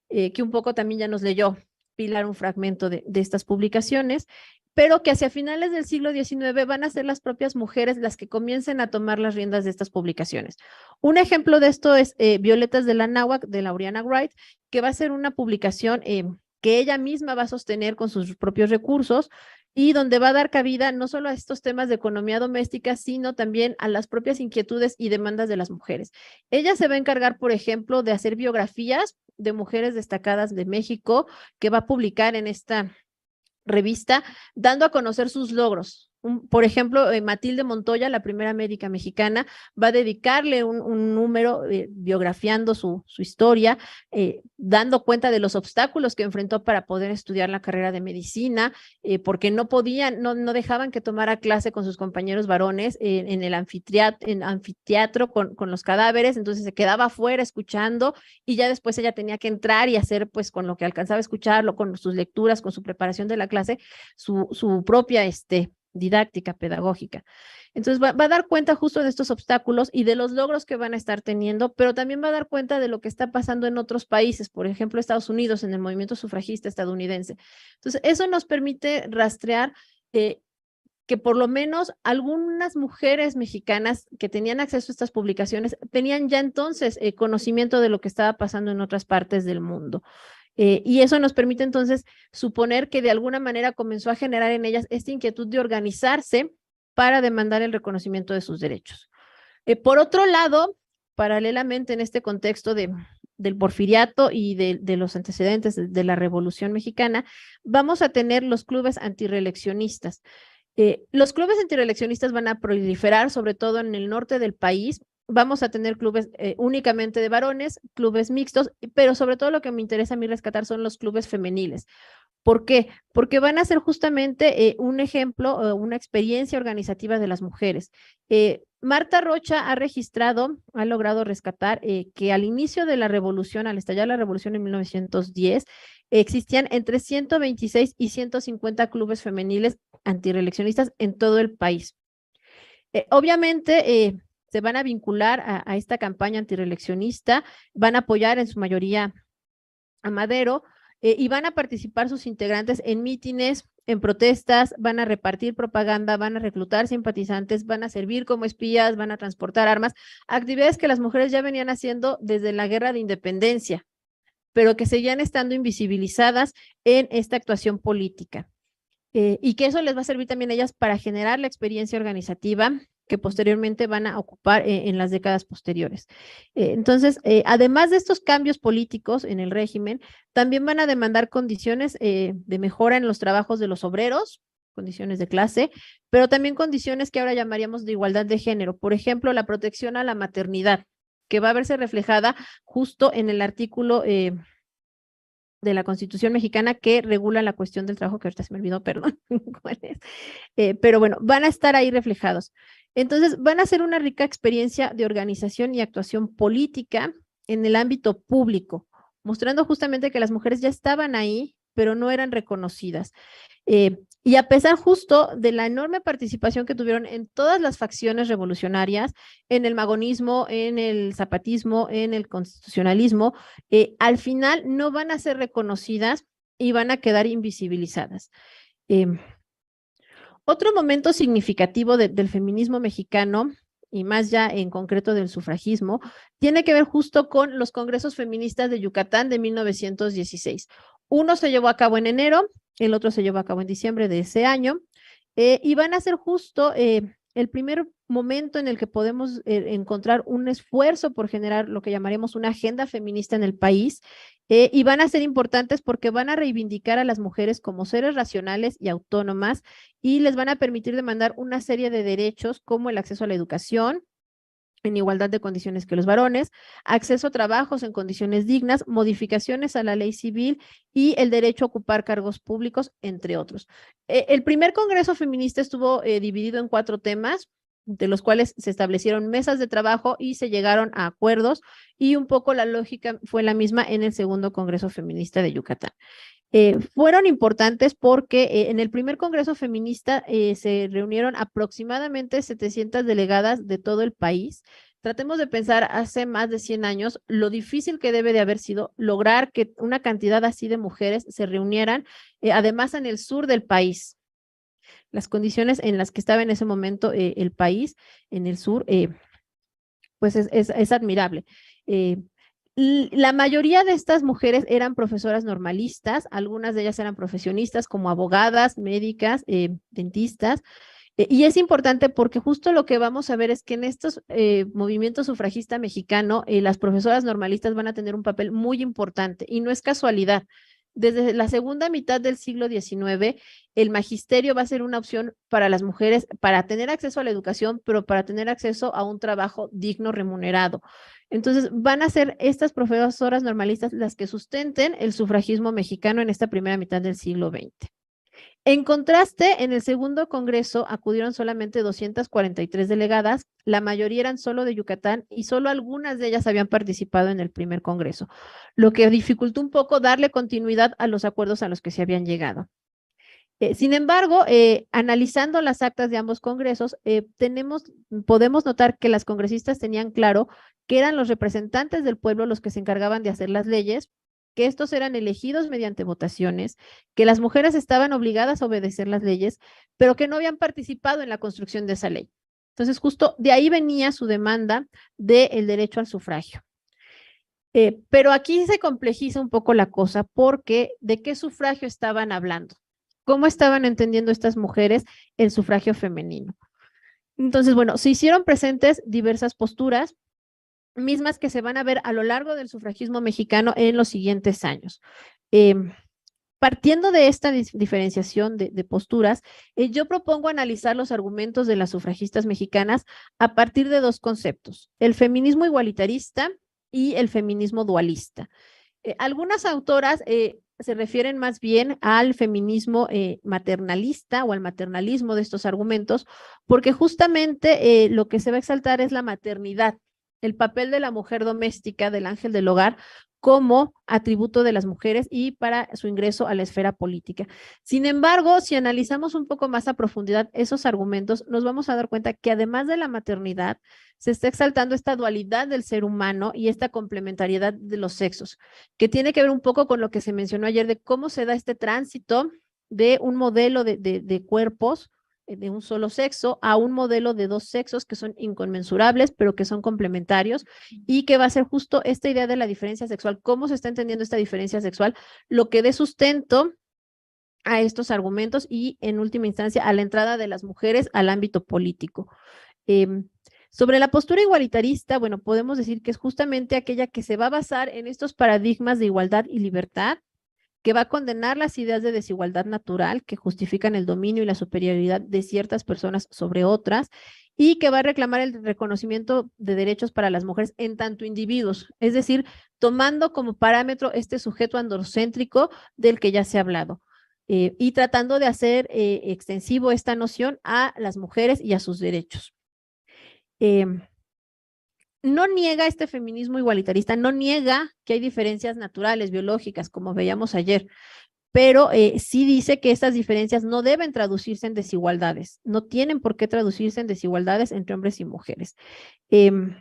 que un poco también ya nos leyó Pilar un fragmento de estas publicaciones, pero que hacia finales del siglo XIX van a ser las propias mujeres las que comiencen a tomar las riendas de estas publicaciones. Un ejemplo de esto es Violetas de la Náhuac, de Lauriana Wright, que va a ser una publicación que ella misma va a sostener con sus propios recursos y donde va a dar cabida no solo a estos temas de economía doméstica, sino también a las propias inquietudes y demandas de las mujeres. Ella se va a encargar, por ejemplo, de hacer biografías de mujeres destacadas de México, que va a publicar en esta revista, dando a conocer sus logros. Por ejemplo, Matilde Montoya, la primera médica mexicana, va a dedicarle un número biografiando su historia, dando cuenta de los obstáculos que enfrentó para poder estudiar la carrera de medicina, porque no podían, no dejaban que tomara clase con sus compañeros varones en el anfiteatro con los cadáveres, entonces se quedaba afuera escuchando y ya después ella tenía que entrar y hacer pues con lo que alcanzaba a escucharlo, con sus lecturas, con su preparación de la clase, su propia didáctica, pedagógica. Entonces va a dar cuenta justo de estos obstáculos y de los logros que van a estar teniendo, pero también va a dar cuenta de lo que está pasando en otros países, por ejemplo, Estados Unidos, en el movimiento sufragista estadounidense. Entonces, eso nos permite rastrear que por lo menos algunas mujeres mexicanas que tenían acceso a estas publicaciones tenían ya entonces conocimiento de lo que estaba pasando en otras partes del mundo. Y eso nos permite entonces suponer que de alguna manera comenzó a generar en ellas esta inquietud de organizarse para demandar el reconocimiento de sus derechos. Por otro lado, paralelamente en este contexto del porfiriato y de los antecedentes de la Revolución Mexicana, vamos a tener los clubes antirreeleccionistas. Los clubes antirreeleccionistas van a proliferar, sobre todo en el norte del país, vamos a tener clubes únicamente de varones, clubes mixtos, pero sobre todo lo que me interesa a mí rescatar son los clubes femeniles. ¿Por qué? Porque van a ser justamente un ejemplo, una experiencia organizativa de las mujeres. Marta Rocha ha logrado rescatar que al inicio de la revolución, al estallar la revolución en 1910, existían entre 126 y 150 clubes femeniles antireeleccionistas en todo el país. Obviamente, se van a vincular a esta campaña antireeleccionista, van a apoyar en su mayoría a Madero, y van a participar sus integrantes en mítines, en protestas, van a repartir propaganda, van a reclutar simpatizantes, van a servir como espías, van a transportar armas, actividades que las mujeres ya venían haciendo desde la Guerra de Independencia, pero que seguían estando invisibilizadas en esta actuación política. Y que eso les va a servir también a ellas para generar la experiencia organizativa que posteriormente van a ocupar en las décadas posteriores. Entonces, además de estos cambios políticos en el régimen, también van a demandar condiciones de mejora en los trabajos de los obreros, condiciones de clase, pero también condiciones que ahora llamaríamos de igualdad de género. Por ejemplo, la protección a la maternidad, que va a verse reflejada justo en el artículo de la Constitución mexicana que regula la cuestión del trabajo, que ahorita se me olvidó, perdón, cuál es. Pero bueno, van a estar ahí reflejados. Entonces, van a ser una rica experiencia de organización y actuación política en el ámbito público, mostrando justamente que las mujeres ya estaban ahí, pero no eran reconocidas. Y a pesar justo de la enorme participación que tuvieron en todas las facciones revolucionarias, en el magonismo, en el zapatismo, en el constitucionalismo, al final no van a ser reconocidas y van a quedar invisibilizadas. Otro momento significativo del feminismo mexicano, y más ya en concreto del sufragismo, tiene que ver justo con los congresos feministas de Yucatán de 1916. Uno se llevó a cabo en enero, el otro se llevó a cabo en diciembre de ese año, y van a ser justo el primer momento en el que podemos encontrar un esfuerzo por generar lo que llamaremos una agenda feminista en el país, y van a ser importantes porque van a reivindicar a las mujeres como seres racionales y autónomas y les van a permitir demandar una serie de derechos como el acceso a la educación en igualdad de condiciones que los varones, acceso a trabajos en condiciones dignas, modificaciones a la ley civil y el derecho a ocupar cargos públicos, entre otros. El primer Congreso Feminista estuvo dividido en 4 temas, de los cuales se establecieron mesas de trabajo y se llegaron a acuerdos, y un poco la lógica fue la misma en el segundo Congreso Feminista de Yucatán. Fueron importantes porque en el primer Congreso Feminista se reunieron aproximadamente 700 delegadas de todo el país. Tratemos de pensar hace más de 100 años lo difícil que debe de haber sido lograr que una cantidad así de mujeres se reunieran, además en el sur del país. Las condiciones en las que estaba en ese momento el país, en el sur, pues es admirable. La mayoría de estas mujeres eran profesoras normalistas, algunas de ellas eran profesionistas como abogadas, médicas, dentistas, y es importante porque justo lo que vamos a ver es que en estos movimientos sufragista mexicano, las profesoras normalistas van a tener un papel muy importante y no es casualidad. Desde la segunda mitad del siglo XIX, el magisterio va a ser una opción para las mujeres para tener acceso a la educación, pero para tener acceso a un trabajo digno, remunerado. Entonces, van a ser estas profesoras normalistas las que sustenten el sufragismo mexicano en esta primera mitad del siglo XX. En contraste, en el segundo congreso acudieron solamente 243 delegadas, la mayoría eran solo de Yucatán y solo algunas de ellas habían participado en el primer congreso, lo que dificultó un poco darle continuidad a los acuerdos a los que se habían llegado. Sin embargo, analizando las actas de ambos congresos, podemos notar que las congresistas tenían claro que eran los representantes del pueblo los que se encargaban de hacer las leyes, que estos eran elegidos mediante votaciones, que las mujeres estaban obligadas a obedecer las leyes, pero que no habían participado en la construcción de esa ley. Entonces, justo de ahí venía su demanda del derecho al sufragio. Pero aquí se complejiza un poco la cosa porque ¿de qué sufragio estaban hablando? ¿Cómo estaban entendiendo estas mujeres el sufragio femenino? Entonces, bueno, se hicieron presentes diversas posturas, mismas que se van a ver a lo largo del sufragismo mexicano en los siguientes años. Partiendo de esta diferenciación de posturas, yo propongo analizar los argumentos de las sufragistas mexicanas a partir de dos conceptos, el feminismo igualitarista y el feminismo dualista. Algunas autoras se refieren más bien al feminismo maternalista o al maternalismo de estos argumentos, porque justamente lo que se va a exaltar es la maternidad, el papel de la mujer doméstica, del ángel del hogar, como atributo de las mujeres y para su ingreso a la esfera política. Sin embargo, si analizamos un poco más a profundidad esos argumentos, nos vamos a dar cuenta que además de la maternidad, se está exaltando esta dualidad del ser humano y esta complementariedad de los sexos, que tiene que ver un poco con lo que se mencionó ayer de cómo se da este tránsito de un modelo de cuerpos de un solo sexo a un modelo de dos sexos que son inconmensurables, pero que son complementarios y que va a ser justo esta idea de la diferencia sexual, cómo se está entendiendo esta diferencia sexual, lo que dé sustento a estos argumentos y en última instancia a la entrada de las mujeres al ámbito político. Sobre la postura igualitarista, bueno, podemos decir que es justamente aquella que se va a basar en estos paradigmas de igualdad y libertad, que va a condenar las ideas de desigualdad natural que justifican el dominio y la superioridad de ciertas personas sobre otras y que va a reclamar el reconocimiento de derechos para las mujeres en tanto individuos, es decir, tomando como parámetro este sujeto androcéntrico del que ya se ha hablado y tratando de hacer extensivo esta noción a las mujeres y a sus derechos. No niega este feminismo igualitarista, no niega que hay diferencias naturales, biológicas, como veíamos ayer, pero sí dice que estas diferencias no deben traducirse en desigualdades, no tienen por qué traducirse en desigualdades entre hombres y mujeres. Me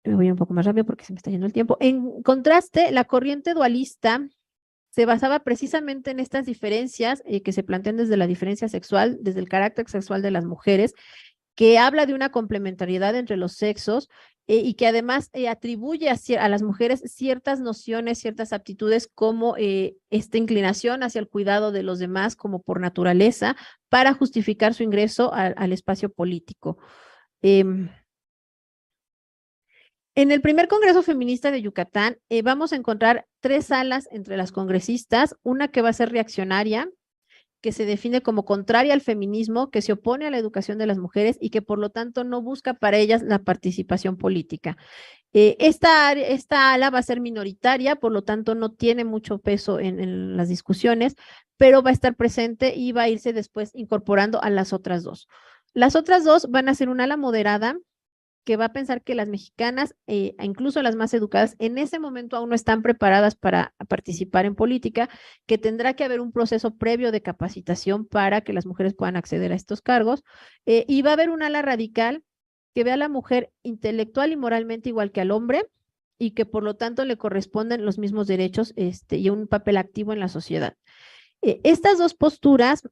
voy un poco más rápido porque se me está yendo el tiempo. En contraste, la corriente dualista se basaba precisamente en estas diferencias que se plantean desde la diferencia sexual, desde el carácter sexual de las mujeres, que habla de una complementariedad entre los sexos y que además atribuye a las mujeres ciertas nociones, ciertas aptitudes como esta inclinación hacia el cuidado de los demás como por naturaleza para justificar su ingreso al espacio político. En el primer Congreso Feminista de Yucatán vamos a encontrar tres alas entre las congresistas, una que va a ser reaccionaria, que se define como contraria al feminismo, que se opone a la educación de las mujeres y que por lo tanto no busca para ellas la participación política. Esta ala va a ser minoritaria, por lo tanto no tiene mucho peso en las discusiones, pero va a estar presente y va a irse después incorporando a las otras dos. Las otras dos van a ser un ala moderada, que va a pensar que las mexicanas, incluso las más educadas, en ese momento aún no están preparadas para participar en política, que tendrá que haber un proceso previo de capacitación para que las mujeres puedan acceder a estos cargos, y va a haber un ala radical que ve a la mujer intelectual y moralmente igual que al hombre, y que por lo tanto le corresponden los mismos derechos y un papel activo en la sociedad. Estas dos posturas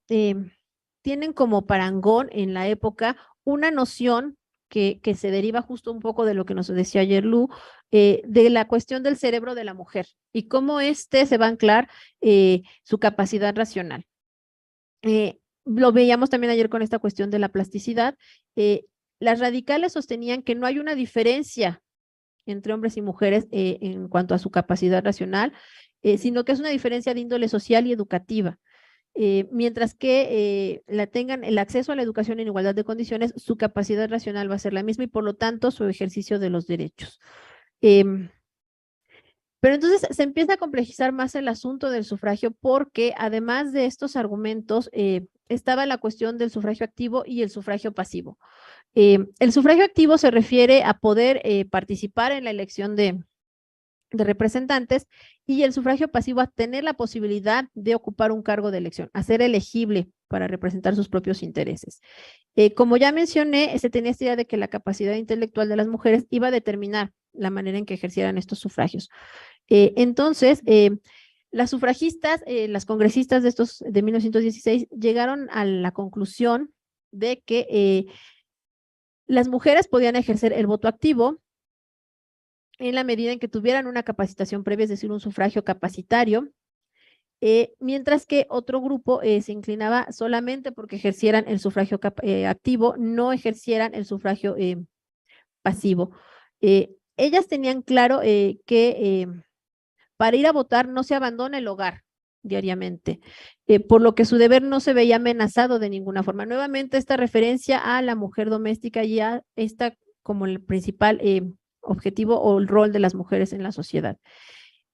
tienen como parangón en la época una noción que se deriva justo un poco de lo que nos decía ayer Lu, de la cuestión del cerebro de la mujer y cómo se va a anclar su capacidad racional. Lo veíamos también ayer con esta cuestión de la plasticidad. Las radicales sostenían que no hay una diferencia entre hombres y mujeres en cuanto a su capacidad racional, sino que es una diferencia de índole social y educativa. Mientras que tengan el acceso a la educación en igualdad de condiciones, su capacidad racional va a ser la misma y por lo tanto su ejercicio de los derechos. Pero entonces se empieza a complejizar más el asunto del sufragio porque además de estos argumentos estaba la cuestión del sufragio activo y el sufragio pasivo. El sufragio activo se refiere a poder participar en la elección de representantes y el sufragio pasivo a tener la posibilidad de ocupar un cargo de elección, a ser elegible para representar sus propios intereses. Como ya mencioné, se tenía esta idea de que la capacidad intelectual de las mujeres iba a determinar la manera en que ejercieran estos sufragios. Entonces, las sufragistas, las congresistas de 1916 llegaron a la conclusión de que las mujeres podían ejercer el voto activo en la medida en que tuvieran una capacitación previa, es decir, un sufragio capacitario, mientras que otro grupo se inclinaba solamente porque ejercieran el sufragio activo, no ejercieran el sufragio pasivo. Ellas tenían claro que para ir a votar no se abandona el hogar diariamente, por lo que su deber no se veía amenazado de ninguna forma. Nuevamente, esta referencia a la mujer doméstica y a esta como el principal objetivo o el rol de las mujeres en la sociedad.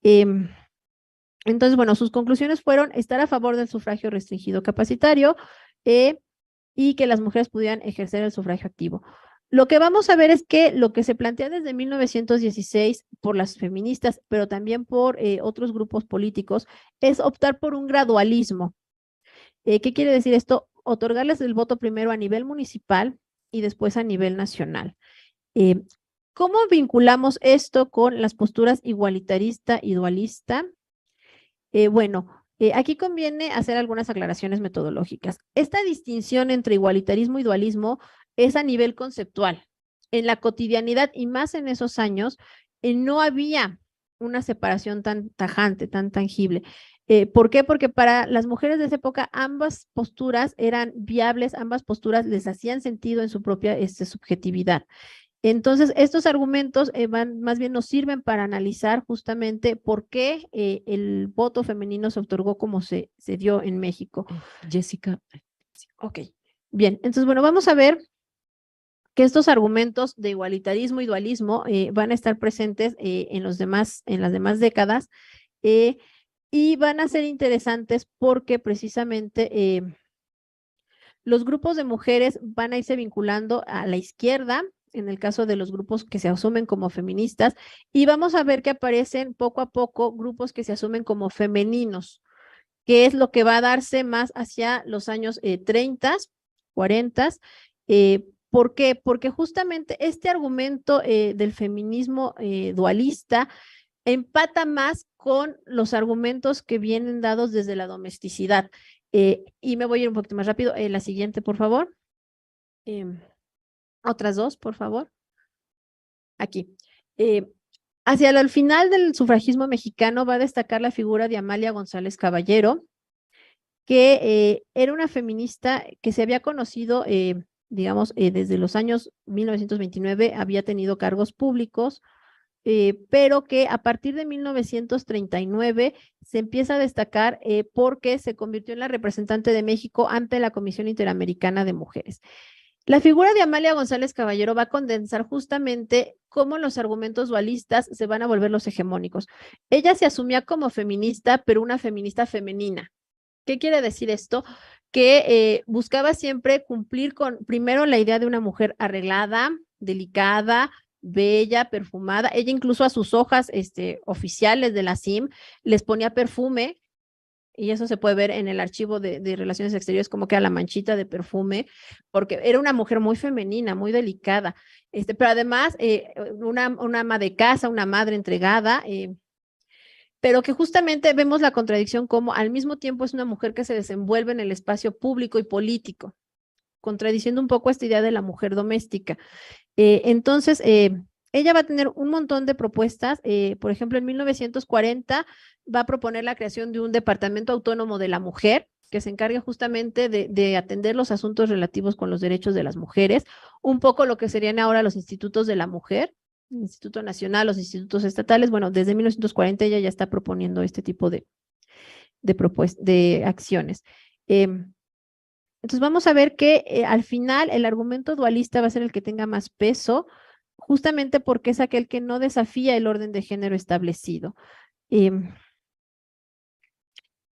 Entonces, bueno, sus conclusiones fueron estar a favor del sufragio restringido capacitario y que las mujeres pudieran ejercer el sufragio activo. Lo que vamos a ver es que lo que se plantea desde 1916 por las feministas, pero también por otros grupos políticos, es optar por un gradualismo. ¿Qué quiere decir esto? Otorgarles el voto primero a nivel municipal y después a nivel nacional. ¿Cómo vinculamos esto con las posturas igualitarista y dualista? Aquí conviene hacer algunas aclaraciones metodológicas. Esta distinción entre igualitarismo y dualismo es a nivel conceptual. En la cotidianidad y más en esos años, no había una separación tan tajante, tan tangible. ¿Por qué? Porque para las mujeres de esa época ambas posturas eran viables, ambas posturas les hacían sentido en su propia subjetividad. Entonces, estos argumentos más bien nos sirven para analizar justamente por qué el voto femenino se otorgó como se dio en México. Jessica. Ok, bien. Entonces, bueno, vamos a ver que estos argumentos de igualitarismo y dualismo van a estar presentes en las demás décadas y van a ser interesantes porque precisamente los grupos de mujeres van a irse vinculando a la izquierda, en el caso de los grupos que se asumen como feministas, y vamos a ver que aparecen poco a poco grupos que se asumen como femeninos, que es lo que va a darse más hacia los años 30, 40. ¿Por qué? Porque justamente este argumento del feminismo dualista empata más con los argumentos que vienen dados desde la domesticidad. Y me voy a ir un poquito más rápido. La siguiente, por favor. Otras dos, por favor. Aquí. Hacia el final del sufragismo mexicano va a destacar la figura de Amalia González Caballero, que era una feminista que se había conocido, desde los años 1929, había tenido cargos públicos, pero que a partir de 1939 se empieza a destacar porque se convirtió en la representante de México ante la Comisión Interamericana de Mujeres. La figura de Amalia González Caballero va a condensar justamente cómo los argumentos dualistas se van a volver los hegemónicos. Ella se asumía como feminista, pero una feminista femenina. ¿Qué quiere decir esto? Que buscaba siempre cumplir con, primero, la idea de una mujer arreglada, delicada, bella, perfumada. Ella incluso a sus hojas oficiales de la CIM les ponía perfume, y eso se puede ver en el archivo de Relaciones Exteriores, como que a la manchita de perfume, porque era una mujer muy femenina, muy delicada, pero además una ama de casa, una madre entregada, pero que justamente vemos la contradicción como al mismo tiempo es una mujer que se desenvuelve en el espacio público y político, contradiciendo un poco esta idea de la mujer doméstica. Entonces, ella va a tener un montón de propuestas. Por ejemplo, en 1940 va a proponer la creación de un departamento autónomo de la mujer que se encargue justamente de atender los asuntos relativos con los derechos de las mujeres, un poco lo que serían ahora los institutos de la mujer, el Instituto Nacional, los institutos estatales. Bueno, desde 1940 ella ya está proponiendo este tipo de acciones. Entonces vamos a ver que al final el argumento dualista va a ser el que tenga más peso, justamente porque es aquel que no desafía el orden de género establecido.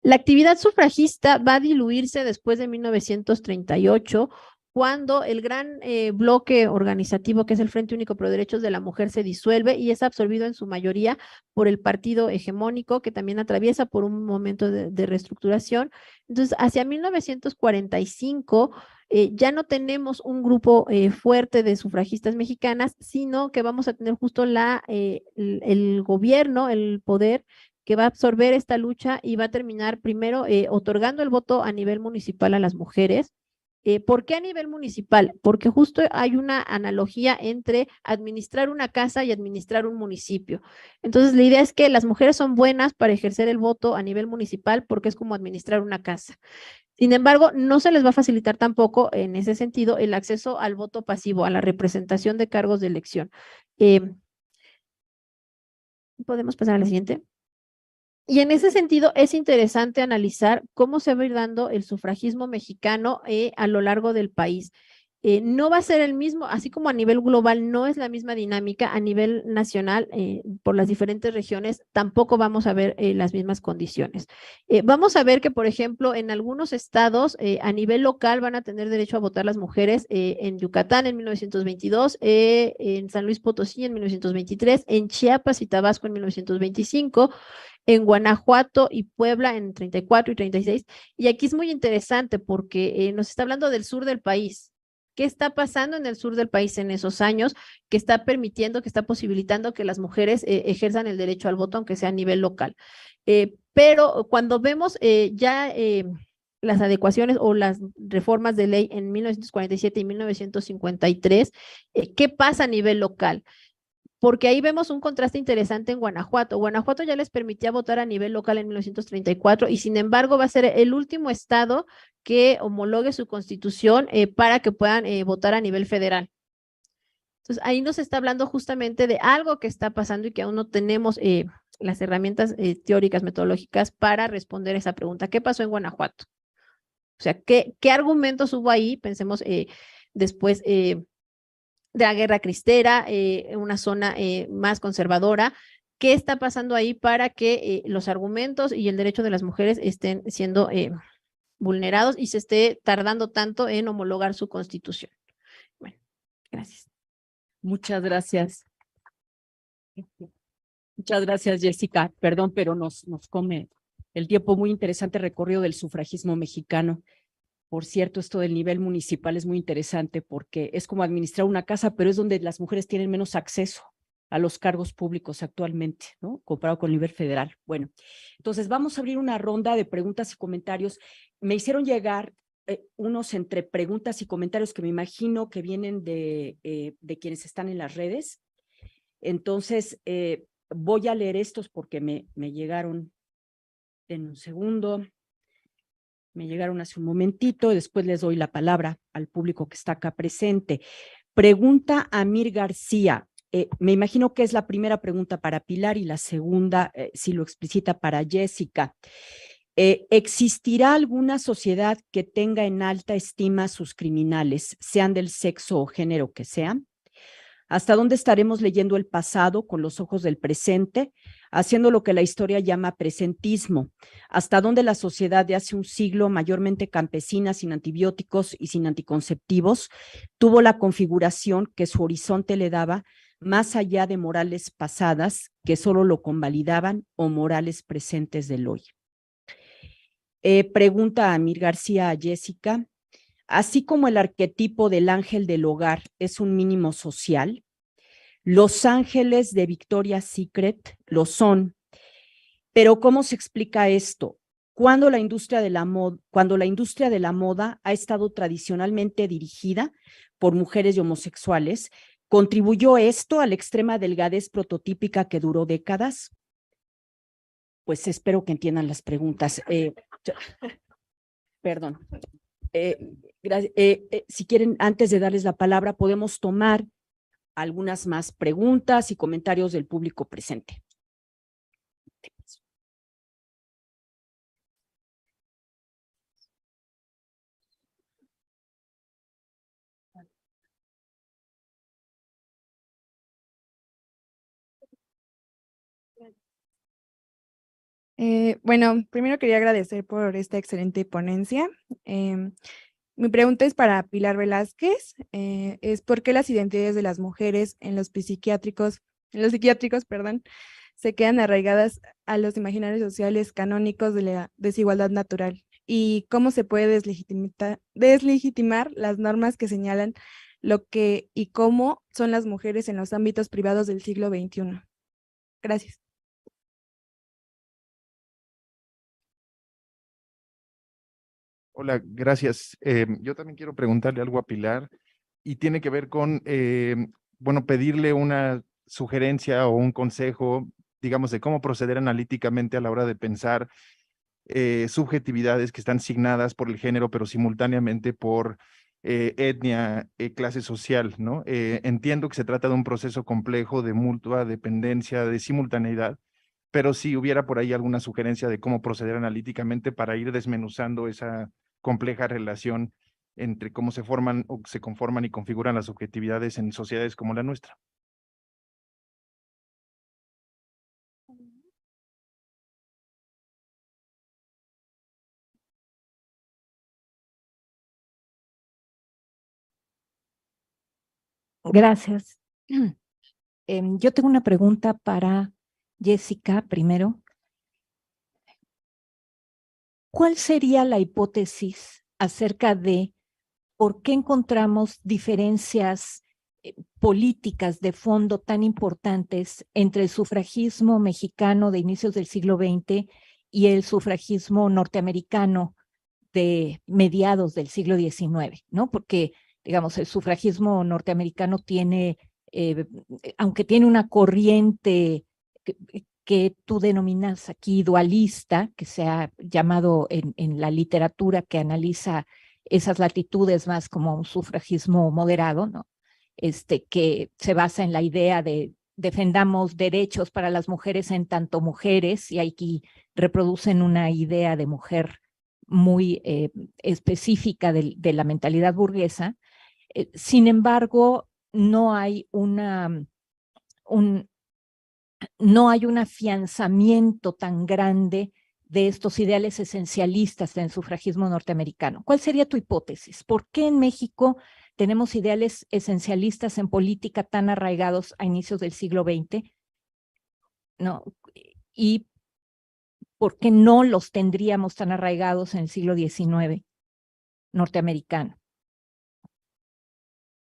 La actividad sufragista va a diluirse después de 1938, cuando el gran bloque organizativo que es el Frente Único Pro Derechos de la Mujer se disuelve y es absorbido en su mayoría por el partido hegemónico, que también atraviesa por un momento de reestructuración. Entonces, hacia 1945 ya no tenemos un grupo fuerte de sufragistas mexicanas, sino que vamos a tener justo el gobierno, el poder, que va a absorber esta lucha y va a terminar primero otorgando el voto a nivel municipal a las mujeres. ¿Por qué a nivel municipal? Porque justo hay una analogía entre administrar una casa y administrar un municipio. Entonces, la idea es que las mujeres son buenas para ejercer el voto a nivel municipal porque es como administrar una casa. Sin embargo, no se les va a facilitar tampoco en ese sentido el acceso al voto pasivo, a la representación de cargos de elección. ¿Podemos pasar a la siguiente? Y en ese sentido es interesante analizar cómo se va a ir dando el sufragismo mexicano a lo largo del país. No va a ser el mismo, así como a nivel global no es la misma dinámica, a nivel nacional, por las diferentes regiones, tampoco vamos a ver las mismas condiciones. Vamos a ver que, por ejemplo, en algunos estados, a nivel local, van a tener derecho a votar las mujeres en Yucatán en 1922, en San Luis Potosí en 1923, en Chiapas y Tabasco en 1925, en Guanajuato y Puebla en 34 y 36. Y aquí es muy interesante porque nos está hablando del sur del país. ¿Qué está pasando en el sur del país en esos años que está permitiendo, que está posibilitando que las mujeres ejerzan el derecho al voto, aunque sea a nivel local? Pero cuando vemos las adecuaciones o las reformas de ley en 1947 y 1953, ¿qué pasa a nivel local? Porque ahí vemos un contraste interesante en Guanajuato. Guanajuato ya les permitía votar a nivel local en 1934 y sin embargo va a ser el último estado que homologue su constitución para que puedan votar a nivel federal. Entonces ahí nos está hablando justamente de algo que está pasando y que aún no tenemos las herramientas teóricas, metodológicas para responder esa pregunta. ¿Qué pasó en Guanajuato? O sea, ¿qué argumentos hubo ahí? Pensemos después de la guerra cristera, una zona más conservadora. ¿Qué está pasando ahí para que los argumentos y el derecho de las mujeres estén siendo vulnerados y se esté tardando tanto en homologar su constitución? Bueno, gracias. Muchas gracias. Muchas gracias, Jessica. Perdón, pero nos come el tiempo. Muy interesante recorrido del sufragismo mexicano. Por cierto, esto del nivel municipal es muy interesante porque es como administrar una casa, pero es donde las mujeres tienen menos acceso a los cargos públicos actualmente, ¿no? Comparado con el nivel federal. Bueno, entonces vamos a abrir una ronda de preguntas y comentarios. Me hicieron llegar unos entre preguntas y comentarios que me imagino que vienen de quienes están en las redes. Entonces, voy a leer estos porque me llegaron en un segundo. Me llegaron hace un momentito, después les doy la palabra al público que está acá presente. Pregunta Amir García. Me imagino que es la primera pregunta para Pilar y la segunda, si lo explicita, para Jessica. ¿Existirá alguna sociedad que tenga en alta estima a sus criminales, sean del sexo o género que sean? ¿Hasta dónde estaremos leyendo el pasado con los ojos del presente, haciendo lo que la historia llama presentismo? ¿Hasta dónde la sociedad de hace un siglo, mayormente campesina, sin antibióticos y sin anticonceptivos, tuvo la configuración que su horizonte le daba, más allá de morales pasadas que solo lo convalidaban o morales presentes del hoy? Pregunta Amir García a Jessica. Así como el arquetipo del ángel del hogar es un mínimo social, los ángeles de Victoria's Secret lo son. Pero ¿cómo se explica esto? Cuando la industria de la moda ha estado tradicionalmente dirigida por mujeres y homosexuales, ¿contribuyó esto a la extrema delgadez prototípica que duró décadas? Pues espero que entiendan las preguntas. Perdón. Si quieren, antes de darles la palabra, podemos tomar algunas más preguntas y comentarios del público presente. Bueno, primero quería agradecer por esta excelente ponencia. Mi pregunta es para Pilar Velázquez, es ¿por qué las identidades de las mujeres en los psiquiátricos, perdón, se quedan arraigadas a los imaginarios sociales canónicos de la desigualdad natural? ¿Y cómo se puede deslegitimar las normas que señalan lo que y cómo son las mujeres en los ámbitos privados del siglo XXI? Gracias. Hola, gracias. Yo también quiero preguntarle algo a Pilar y tiene que ver con, bueno, pedirle una sugerencia o un consejo, digamos, de cómo proceder analíticamente a la hora de pensar subjetividades que están signadas por el género, pero simultáneamente por etnia, clase social, ¿no? Entiendo que se trata de un proceso complejo de mutua dependencia, de simultaneidad, pero si hubiera por ahí alguna sugerencia de cómo proceder analíticamente para ir desmenuzando esa compleja relación entre cómo se forman o se conforman y configuran las subjetividades en sociedades como la nuestra. Gracias. Yo tengo una pregunta para Jessica primero. ¿Cuál sería la hipótesis acerca de por qué encontramos diferencias políticas de fondo tan importantes entre el sufragismo mexicano de inicios del siglo XX y el sufragismo norteamericano de mediados del siglo XIX, ¿no? Porque, digamos, el sufragismo norteamericano tiene, aunque tiene una corriente que tú denominas aquí dualista, que se ha llamado en la literatura que analiza esas latitudes más como un sufragismo moderado, ¿no? Que se basa en la idea de defendamos derechos para las mujeres en tanto mujeres, y aquí reproducen una idea de mujer muy específica de la mentalidad burguesa. Sin embargo, no hay no hay un afianzamiento tan grande de estos ideales esencialistas del sufragismo norteamericano. ¿Cuál sería tu hipótesis? ¿Por qué en México tenemos ideales esencialistas en política tan arraigados a inicios del siglo XX? ¿No? ¿Y por qué no los tendríamos tan arraigados en el siglo XIX norteamericano?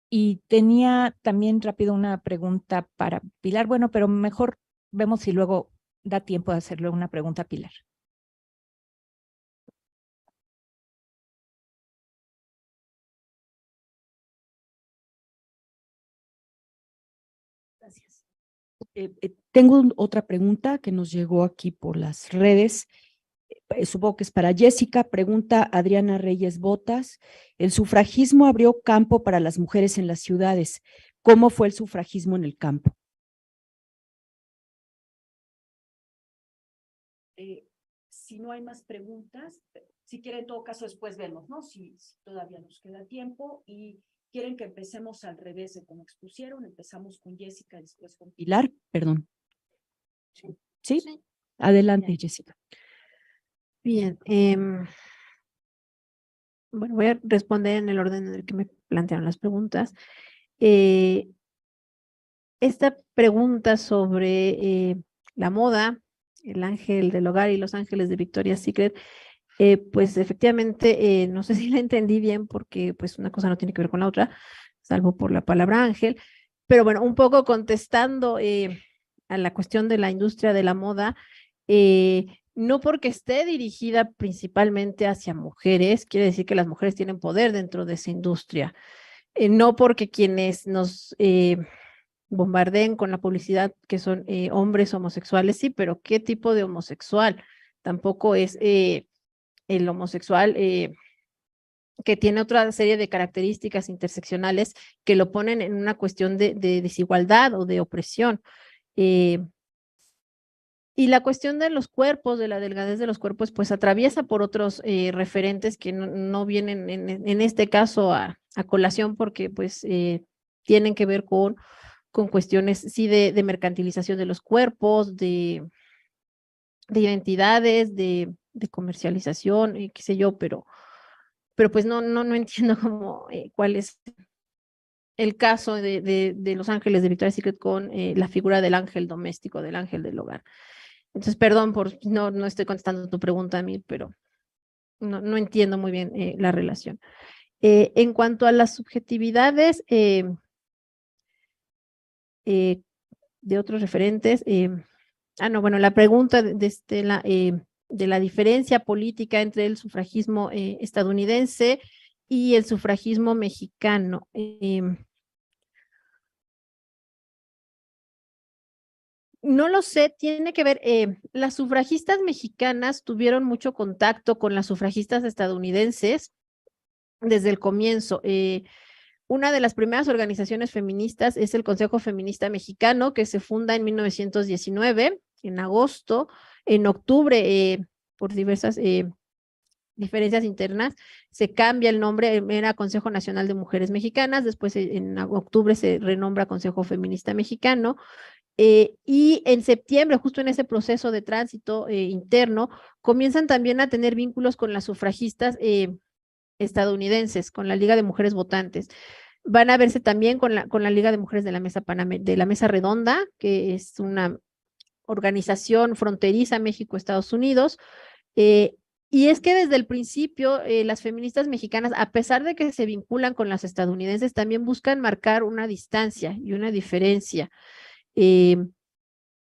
Y tenía también rápido una pregunta para Pilar, bueno, pero mejor vemos si luego da tiempo de hacerle una pregunta a Pilar. Gracias. Tengo otra pregunta que nos llegó aquí por las redes. Supongo que es para Jessica. Pregunta Adriana Reyes Botas. El sufragismo abrió campo para las mujeres en las ciudades. ¿Cómo fue el sufragismo en el campo? Si no hay más preguntas, si quieren, en todo caso, después vemos, ¿no? Si todavía nos queda tiempo y quieren que empecemos al revés de como expusieron, empezamos con Jessica, después con Pilar, perdón. ¿Sí? Sí. Adelante, bien. Jessica. Bien. Bueno, voy a responder en el orden en el que me plantearon las preguntas. Esta pregunta sobre la moda, el ángel del hogar y los ángeles de Victoria's Secret, pues efectivamente, no sé si la entendí bien porque pues una cosa no tiene que ver con la otra, salvo por la palabra ángel, pero bueno, un poco contestando a la cuestión de la industria de la moda, no porque esté dirigida principalmente hacia mujeres, quiere decir que las mujeres tienen poder dentro de esa industria, no porque quienes nos bombardeen con la publicidad que son hombres homosexuales, sí, pero ¿qué tipo de homosexual? Tampoco es el homosexual que tiene otra serie de características interseccionales que lo ponen en una cuestión de desigualdad o de opresión. Y la cuestión de los cuerpos, de la delgadez de los cuerpos, pues atraviesa por otros referentes que no vienen en este caso a colación porque pues tienen que ver con cuestiones, sí, de mercantilización de los cuerpos, de identidades, de comercialización, qué sé yo, pero pues no entiendo cómo, cuál es el caso de Los Ángeles de Victoria's Secret con la figura del ángel doméstico, del ángel del hogar. Entonces, perdón por no estoy contestando tu pregunta a mí, pero no entiendo muy bien la relación. En cuanto a las subjetividades de otros referentes, bueno, la pregunta de la diferencia política entre el sufragismo estadounidense y el sufragismo mexicano. No lo sé, tiene que ver, las sufragistas mexicanas tuvieron mucho contacto con las sufragistas estadounidenses desde el comienzo. Una de las primeras organizaciones feministas es el Consejo Feminista Mexicano, que se funda en 1919, en agosto. En octubre, por diversas diferencias internas, se cambia el nombre, era Consejo Nacional de Mujeres Mexicanas, después en octubre se renombra Consejo Feminista Mexicano, y en septiembre, justo en ese proceso de tránsito interno, comienzan también a tener vínculos con las sufragistas estadounidenses, con la Liga de Mujeres Votantes. Van a verse también con la Liga de Mujeres de la Mesa Redonda, que es una organización fronteriza México-Estados Unidos. Y es que desde el principio las feministas mexicanas, a pesar de que se vinculan con las estadounidenses, también buscan marcar una distancia y una diferencia. Y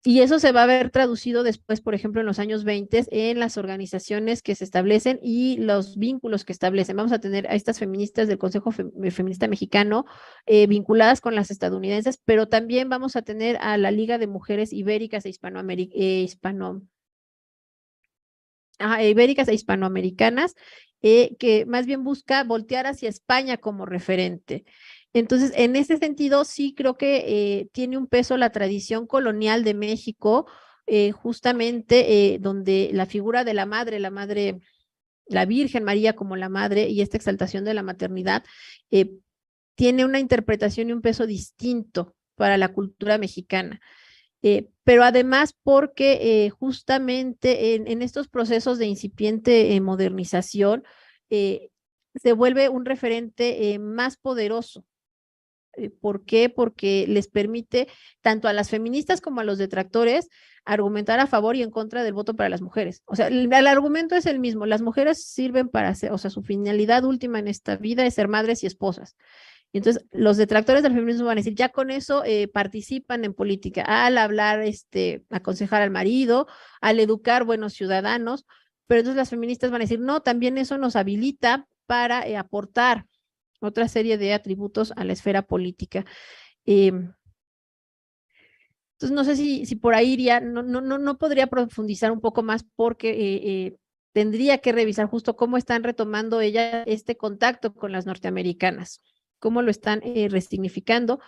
eso se va a ver traducido después, por ejemplo, en los años 20 en las organizaciones que se establecen y los vínculos que establecen. Vamos a tener a estas feministas del Consejo Feminista Mexicano vinculadas con las estadounidenses, pero también vamos a tener a la Liga de Mujeres Ibéricas e hispanoamericanas, que más bien busca voltear hacia España como referente. Entonces, en ese sentido, sí creo que tiene un peso la tradición colonial de México, justamente donde la figura de la Virgen María como la madre y esta exaltación de la maternidad, tiene una interpretación y un peso distinto para la cultura mexicana. Pero además porque justamente en estos procesos de incipiente modernización, se vuelve un referente más poderoso. ¿Por qué? Porque les permite tanto a las feministas como a los detractores argumentar a favor y en contra del voto para las mujeres. O sea, el argumento es el mismo. Las mujeres sirven para hacer, o sea, su finalidad última en esta vida es ser madres y esposas. Y entonces, los detractores del feminismo van a decir, ya con eso participan en política, al hablar, aconsejar al marido, al educar buenos ciudadanos, pero entonces las feministas van a decir, no, también eso nos habilita para aportar otra serie de atributos a la esfera política. Entonces, no sé si por ahí iría, no podría profundizar un poco más porque tendría que revisar justo cómo están retomando ellas este contacto con las norteamericanas, cómo lo están resignificando,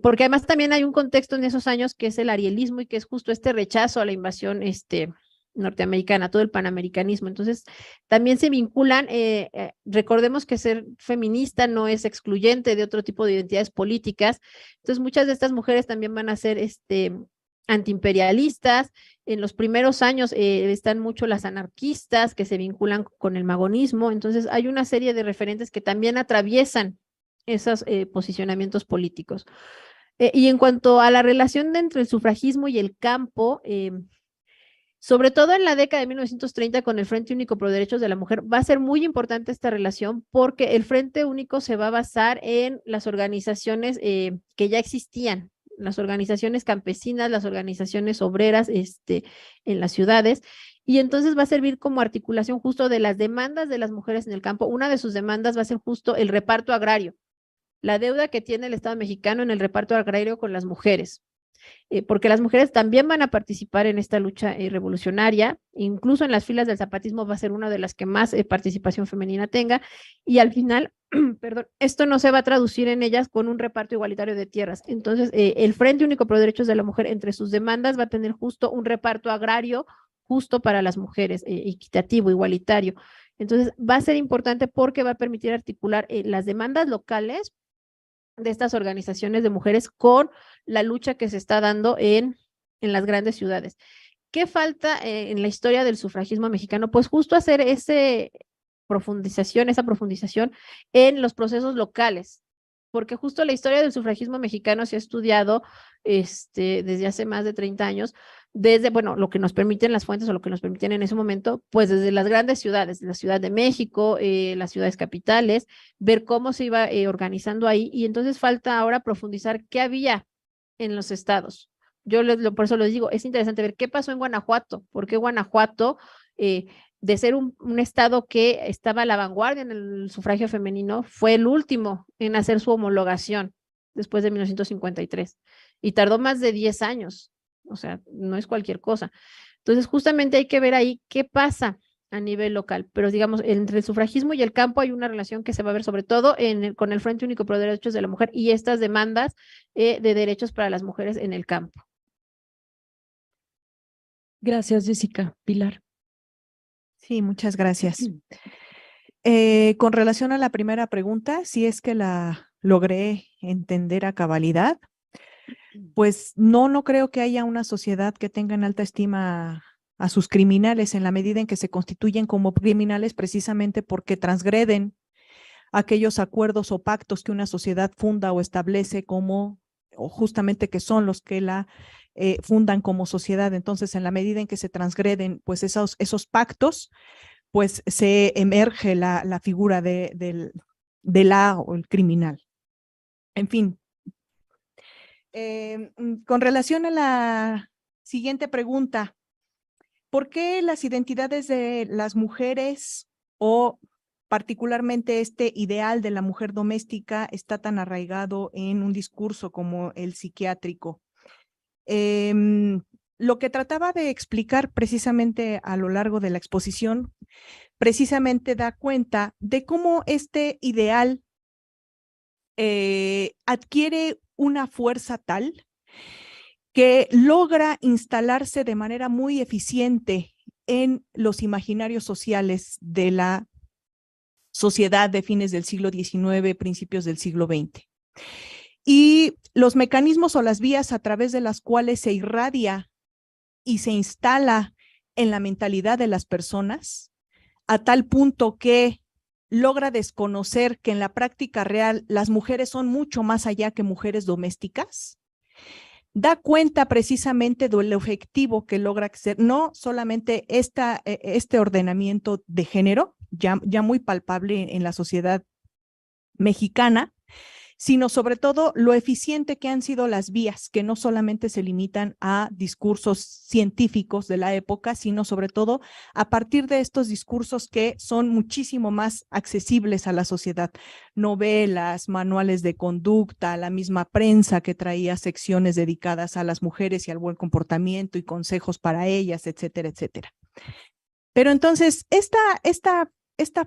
porque además también hay un contexto en esos años que es el arielismo y que es justo este rechazo a la invasión norteamericana, todo el panamericanismo. Entonces, también se vinculan, recordemos que ser feminista no es excluyente de otro tipo de identidades políticas. Entonces, muchas de estas mujeres también van a ser antiimperialistas. En los primeros años están mucho las anarquistas que se vinculan con el magonismo. Entonces, hay una serie de referentes que también atraviesan esos posicionamientos políticos. Y en cuanto a la relación entre el sufragismo y el campo, sobre todo en la década de 1930 con el Frente Único Pro Derechos de la Mujer, va a ser muy importante esta relación porque el Frente Único se va a basar en las organizaciones que ya existían, las organizaciones campesinas, las organizaciones obreras en las ciudades, y entonces va a servir como articulación justo de las demandas de las mujeres en el campo. Una de sus demandas va a ser justo el reparto agrario, la deuda que tiene el Estado mexicano en el reparto agrario con las mujeres. Porque las mujeres también van a participar en esta lucha revolucionaria, incluso en las filas del zapatismo va a ser una de las que más participación femenina tenga, y al final, perdón, esto no se va a traducir en ellas con un reparto igualitario de tierras. Entonces, el Frente Único Pro Derechos de la Mujer, entre sus demandas, va a tener justo un reparto agrario justo para las mujeres, equitativo, igualitario. Entonces, va a ser importante porque va a permitir articular las demandas locales de estas organizaciones de mujeres con la lucha que se está dando en las grandes ciudades. ¿Qué falta en la historia del sufragismo mexicano? Pues justo hacer esa profundización en los procesos locales, porque justo la historia del sufragismo mexicano se ha estudiado desde hace más de 30 años, desde, bueno, lo que nos permiten las fuentes o lo que nos permiten en ese momento, pues desde las grandes ciudades, la Ciudad de México, las ciudades capitales, ver cómo se iba organizando ahí, y entonces falta ahora profundizar qué había en los estados. Yo por eso les digo, es interesante ver qué pasó en Guanajuato, porque Guanajuato, de ser un estado que estaba a la vanguardia en el sufragio femenino, fue el último en hacer su homologación después de 1953 y tardó más de 10 años. O sea, no es cualquier cosa. Entonces, justamente hay que ver ahí qué pasa a nivel local, pero digamos, entre el sufragismo y el campo hay una relación que se va a ver sobre todo con el Frente Único Pro Derechos de la Mujer y estas demandas de derechos para las mujeres en el campo. Gracias, Jessica. Pilar. Sí, muchas gracias. Con relación a la primera pregunta, si es que la logré entender a cabalidad, pues no creo que haya una sociedad que tenga en alta estima a sus criminales en la medida en que se constituyen como criminales precisamente porque transgreden aquellos acuerdos o pactos que una sociedad funda o establece como, o justamente que son los que la fundan como sociedad. Entonces, en la medida en que se transgreden pues esos pactos, pues se emerge la figura de la o el criminal. En fin. Con relación a la siguiente pregunta, ¿por qué las identidades de las mujeres o particularmente este ideal de la mujer doméstica está tan arraigado en un discurso como el psiquiátrico? Lo que trataba de explicar precisamente a lo largo de la exposición, precisamente da cuenta de cómo este ideal adquiere una fuerza tal que logra instalarse de manera muy eficiente en los imaginarios sociales de la sociedad de fines del siglo XIX, principios del siglo XX. Y los mecanismos o las vías a través de las cuales se irradia y se instala en la mentalidad de las personas, a tal punto que logra desconocer que en la práctica real las mujeres son mucho más allá que mujeres domésticas, da cuenta precisamente del efectivo que logra ser, no solamente este ordenamiento de género, ya muy palpable en la sociedad mexicana, sino sobre todo lo eficiente que han sido las vías, que no solamente se limitan a discursos científicos de la época, sino sobre todo a partir de estos discursos que son muchísimo más accesibles a la sociedad. Novelas, manuales de conducta, la misma prensa que traía secciones dedicadas a las mujeres y al buen comportamiento y consejos para ellas, etcétera, etcétera. Pero entonces, esta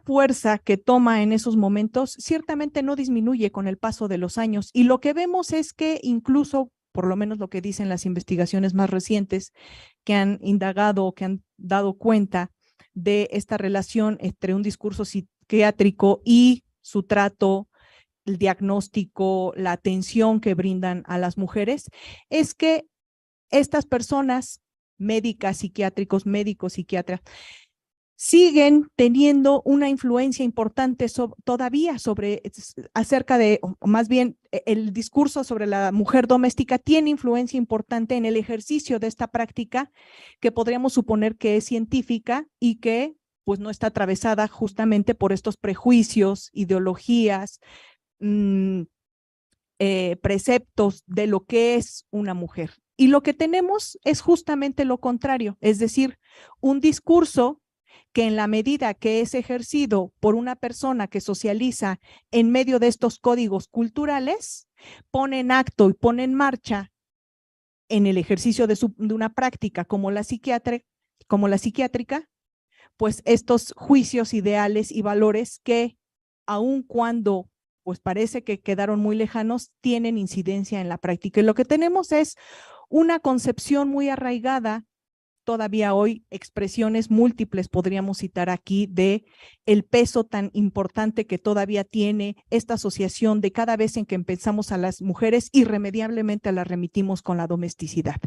fuerza que toma en esos momentos ciertamente no disminuye con el paso de los años y lo que vemos es que incluso, por lo menos lo que dicen las investigaciones más recientes que han indagado o que han dado cuenta de esta relación entre un discurso psiquiátrico y su trato, el diagnóstico, la atención que brindan a las mujeres, es que estas personas, médicas, psiquiátricos, médicos, psiquiatras, siguen teniendo una influencia importante todavía acerca de, o más bien el discurso sobre la mujer doméstica tiene influencia importante en el ejercicio de esta práctica que podríamos suponer que es científica y que pues no está atravesada justamente por estos prejuicios, ideologías, preceptos de lo que es una mujer. Y lo que tenemos es justamente lo contrario, es decir, un discurso que en la medida que es ejercido por una persona que socializa en medio de estos códigos culturales, pone en acto y pone en marcha en el ejercicio de una práctica como la psiquiátrica, pues estos juicios, ideales y valores que aun cuando pues parece que quedaron muy lejanos, tienen incidencia en la práctica. Y lo que tenemos es una concepción muy arraigada todavía hoy, expresiones múltiples podríamos citar aquí de el peso tan importante que todavía tiene esta asociación de cada vez en que empezamos a las mujeres, irremediablemente las remitimos con la domesticidad.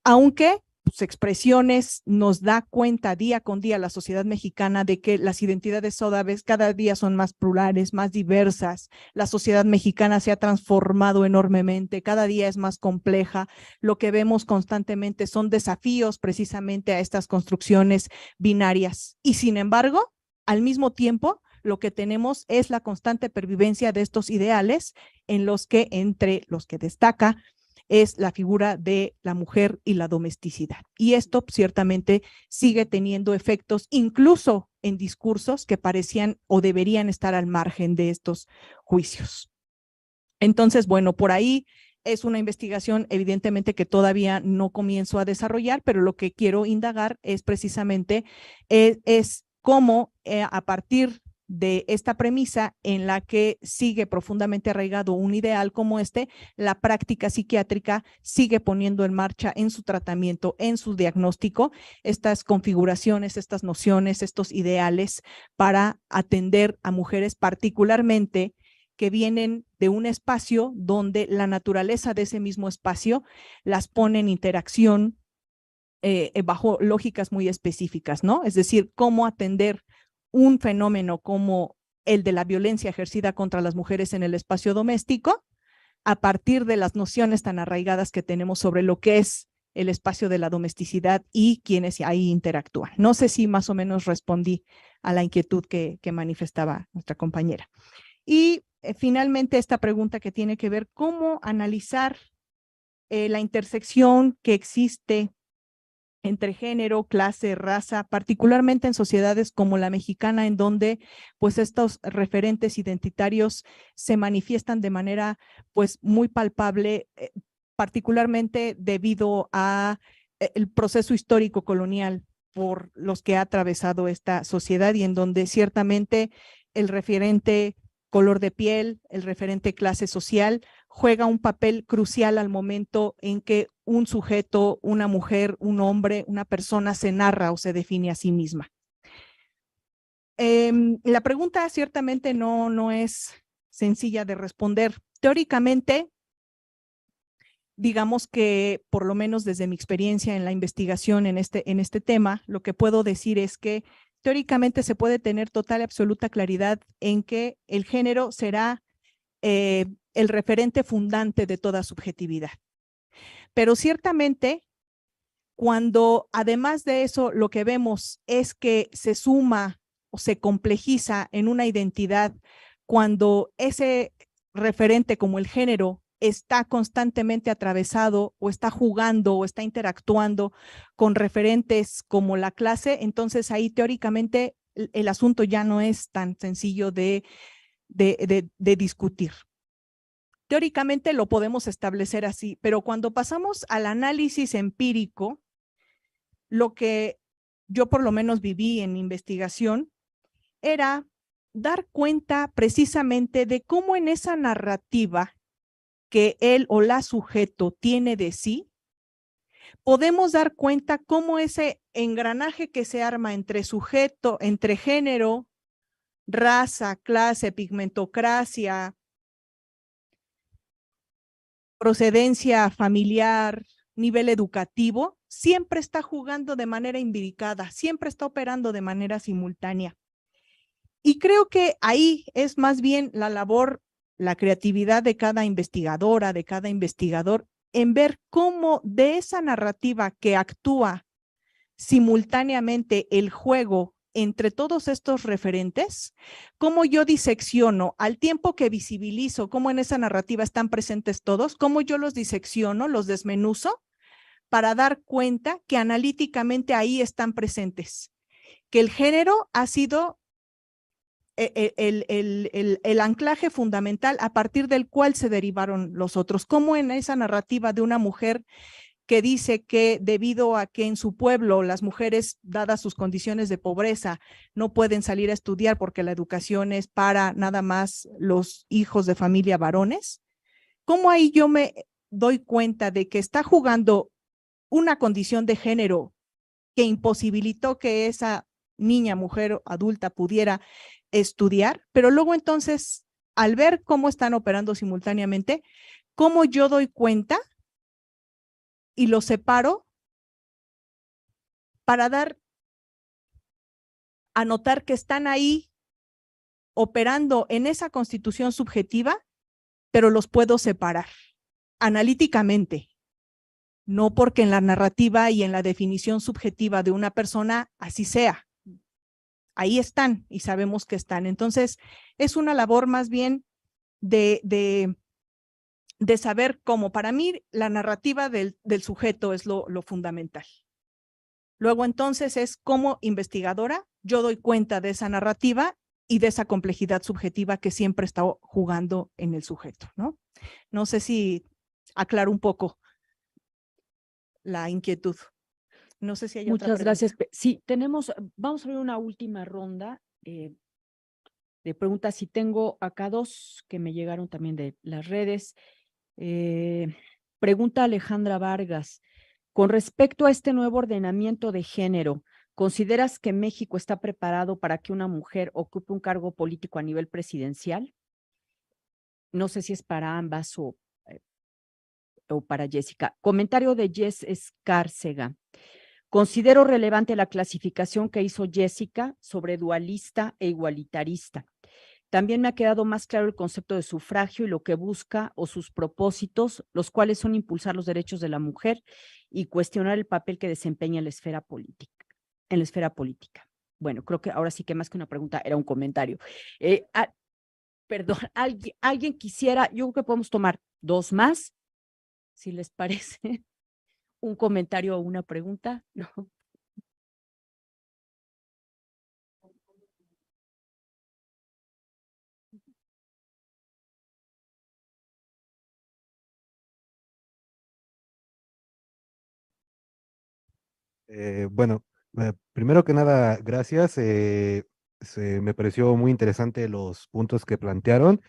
Aunque sus expresiones nos da cuenta día con día la sociedad mexicana de que las identidades cada día son más plurales, más diversas. La sociedad mexicana se ha transformado enormemente, cada día es más compleja. Lo que vemos constantemente son desafíos precisamente a estas construcciones binarias. Y sin embargo, al mismo tiempo, lo que tenemos es la constante pervivencia de estos ideales en los que, entre los que destaca, es la figura de la mujer y la domesticidad. Y esto ciertamente sigue teniendo efectos incluso en discursos que parecían o deberían estar al margen de estos juicios. Entonces, bueno, por ahí es una investigación evidentemente que todavía no comienzo a desarrollar, pero lo que quiero indagar es precisamente es cómo a partir de esta premisa en la que sigue profundamente arraigado un ideal como este, la práctica psiquiátrica sigue poniendo en marcha en su tratamiento, en su diagnóstico, estas configuraciones, estas nociones, estos ideales para atender a mujeres particularmente que vienen de un espacio donde la naturaleza de ese mismo espacio las pone en interacción bajo lógicas muy específicas, ¿no? Es decir, cómo atender un fenómeno como el de la violencia ejercida contra las mujeres en el espacio doméstico a partir de las nociones tan arraigadas que tenemos sobre lo que es el espacio de la domesticidad y quienes ahí interactúan. No sé si más o menos respondí a la inquietud que manifestaba nuestra compañera. Y finalmente esta pregunta que tiene que ver cómo analizar la intersección que existe entre género, clase, raza, particularmente en sociedades como la mexicana, en donde pues estos referentes identitarios se manifiestan de manera pues muy palpable, particularmente debido a el proceso histórico colonial por los que ha atravesado esta sociedad y en donde ciertamente el referente color de piel, el referente clase social, juega un papel crucial al momento en que un sujeto, una mujer, un hombre, una persona se narra o se define a sí misma. La pregunta ciertamente no es sencilla de responder. Teóricamente, digamos que por lo menos desde mi experiencia en la investigación en este tema, lo que puedo decir es que teóricamente se puede tener total y absoluta claridad en que el género será el referente fundante de toda subjetividad. Pero ciertamente, cuando además de eso lo que vemos es que se suma o se complejiza en una identidad, cuando ese referente como el género está constantemente atravesado o está jugando o está interactuando con referentes como la clase, entonces ahí teóricamente el asunto ya no es tan sencillo de discutir. Teóricamente lo podemos establecer así, pero cuando pasamos al análisis empírico, lo que yo por lo menos viví en mi investigación era dar cuenta precisamente de cómo en esa narrativa que él o la sujeto tiene de sí, podemos dar cuenta cómo ese engranaje que se arma entre sujeto, entre género, raza, clase, pigmentocracia, procedencia familiar, nivel educativo, siempre está jugando de manera imbricada, siempre está operando de manera simultánea. Y creo que ahí es más bien la labor, la creatividad de cada investigadora, de cada investigador, en ver cómo de esa narrativa que actúa simultáneamente el juego entre todos estos referentes, cómo yo disecciono al tiempo que visibilizo cómo en esa narrativa están presentes todos, cómo yo los disecciono, los desmenuzo para dar cuenta que analíticamente ahí están presentes, que el género ha sido el anclaje fundamental a partir del cual se derivaron los otros, cómo en esa narrativa de una mujer que dice que debido a que en su pueblo las mujeres, dadas sus condiciones de pobreza, no pueden salir a estudiar porque la educación es para nada más los hijos de familia varones, ¿cómo ahí yo me doy cuenta de que está jugando una condición de género que imposibilitó que esa niña, mujer adulta pudiera estudiar? Pero luego entonces, al ver cómo están operando simultáneamente, cómo yo doy cuenta y los separo para a notar que están ahí operando en esa constitución subjetiva, pero los puedo separar analíticamente, no porque en la narrativa y en la definición subjetiva de una persona así sea. Ahí están y sabemos que están. Entonces, es una labor más bien de saber cómo. Para mí, la narrativa del sujeto es lo fundamental. Luego, entonces, es como investigadora, yo doy cuenta de esa narrativa y de esa complejidad subjetiva que siempre está jugando en el sujeto, ¿no? No sé si aclaro un poco la inquietud. No sé si hay otra Muchas pregunta. gracias. Sí, vamos a ver una última ronda. de preguntas y tengo acá dos que me llegaron también de las redes. Pregunta Alejandra Vargas, con respecto a este nuevo ordenamiento de género, ¿consideras que México está preparado para que una mujer ocupe un cargo político a nivel presidencial? No sé si es para ambas o para Jessica. Comentario de Jess Escárcega. Considero relevante la clasificación que hizo Jessica sobre dualista e igualitarista. También me ha quedado más claro el concepto de sufragio y lo que busca o sus propósitos, los cuales son impulsar los derechos de la mujer y cuestionar el papel que desempeña en la esfera política. Bueno, creo que ahora sí que más que una pregunta era un comentario. Perdón, alguien quisiera, yo creo que podemos tomar dos más, si les parece. Un comentario o una pregunta, ¿no? Bueno, primero que nada, gracias. Me pareció muy interesante los puntos que plantearon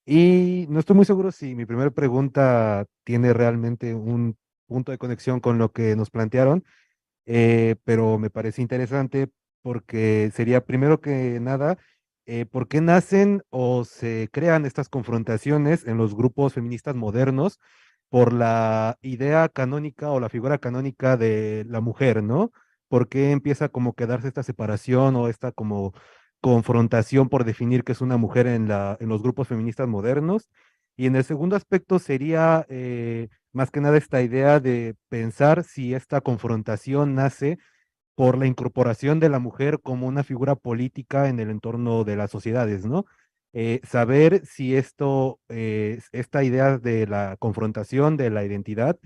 y no estoy muy seguro si mi primera pregunta tiene realmente un punto de conexión con lo que nos plantearon, pero me parece interesante porque sería primero que nada, ¿por qué nacen o se crean estas confrontaciones en los grupos feministas modernos por la idea canónica o la figura canónica de la mujer, ¿no? ¿Por qué empieza como que darse esta separación o esta como confrontación por definir que es una mujer en los grupos feministas modernos? Y en el segundo aspecto sería más que nada esta idea de pensar si esta confrontación nace por la incorporación de la mujer como una figura política en el entorno de las sociedades, ¿no? Saber si esta idea de la confrontación de la identidad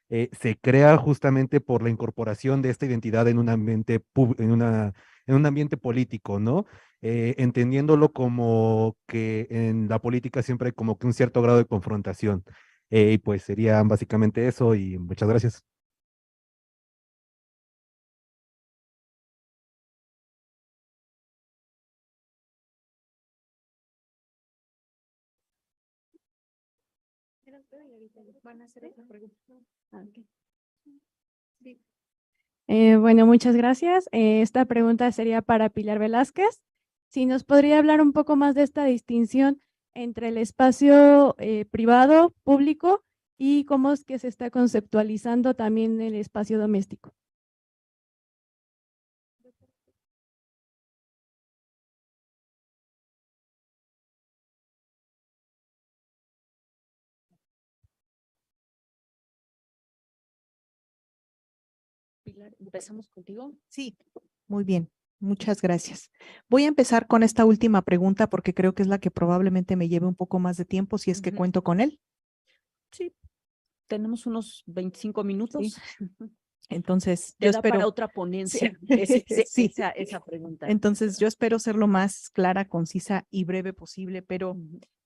se crea justamente por la incorporación de esta identidad en un ambiente, en un ambiente político, ¿no? Entendiéndolo como que en la política siempre hay como que un cierto grado de confrontación. Y pues sería básicamente eso y muchas gracias. Bueno, muchas gracias. Esta pregunta sería para Pilar Velázquez. Si nos podría hablar un poco más de esta distinción entre el espacio privado, público, y cómo es que se está conceptualizando también el espacio doméstico. Pilar, ¿empezamos contigo? Sí, muy bien. Muchas gracias. Voy a empezar con esta última pregunta porque creo que es la que probablemente me lleve un poco más de tiempo si es que cuento con él. Sí, tenemos unos 25 minutos. Entonces, Te yo da espero para otra ponencia sí. esa pregunta. Entonces, yo espero ser lo más clara, concisa y breve posible, pero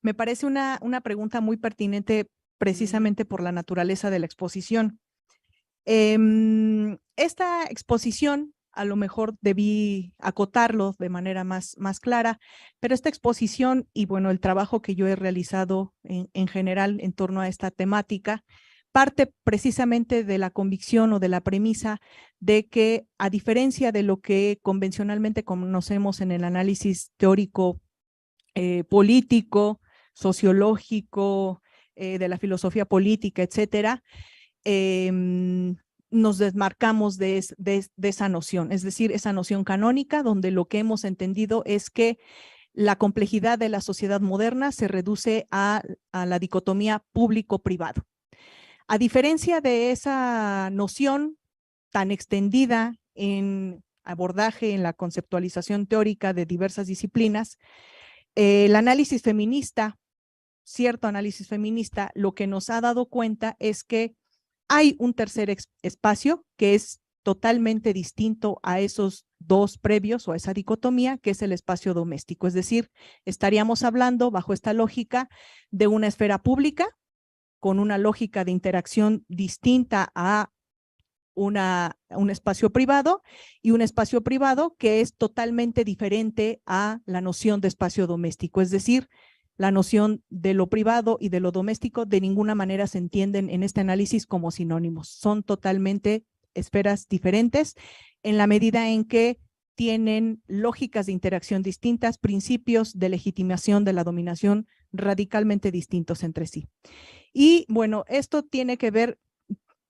me parece una pregunta muy pertinente precisamente por la naturaleza de la exposición. Esta exposición, a lo mejor debí acotarlo de manera más clara, pero esta exposición y bueno, el trabajo que yo he realizado en general en torno a esta temática, parte precisamente de la convicción o de la premisa de que, a diferencia de lo que convencionalmente conocemos en el análisis teórico político, sociológico, de la filosofía política, etcétera, nos desmarcamos de esa noción, es decir, esa noción canónica donde lo que hemos entendido es que la complejidad de la sociedad moderna se reduce a la dicotomía público-privado. A diferencia de esa noción tan extendida en abordaje, en la conceptualización teórica de diversas disciplinas, el análisis feminista, cierto análisis feminista, lo que nos ha dado cuenta es que hay un tercer espacio que es totalmente distinto a esos dos previos o a esa dicotomía, que es el espacio doméstico. Es decir, estaríamos hablando bajo esta lógica de una esfera pública con una lógica de interacción distinta a un espacio privado, y un espacio privado que es totalmente diferente a la noción de espacio doméstico. Es decir, la noción de lo privado y de lo doméstico de ninguna manera se entienden en este análisis como sinónimos. Son totalmente esferas diferentes en la medida en que tienen lógicas de interacción distintas, principios de legitimación de la dominación radicalmente distintos entre sí. Y bueno, esto tiene que ver,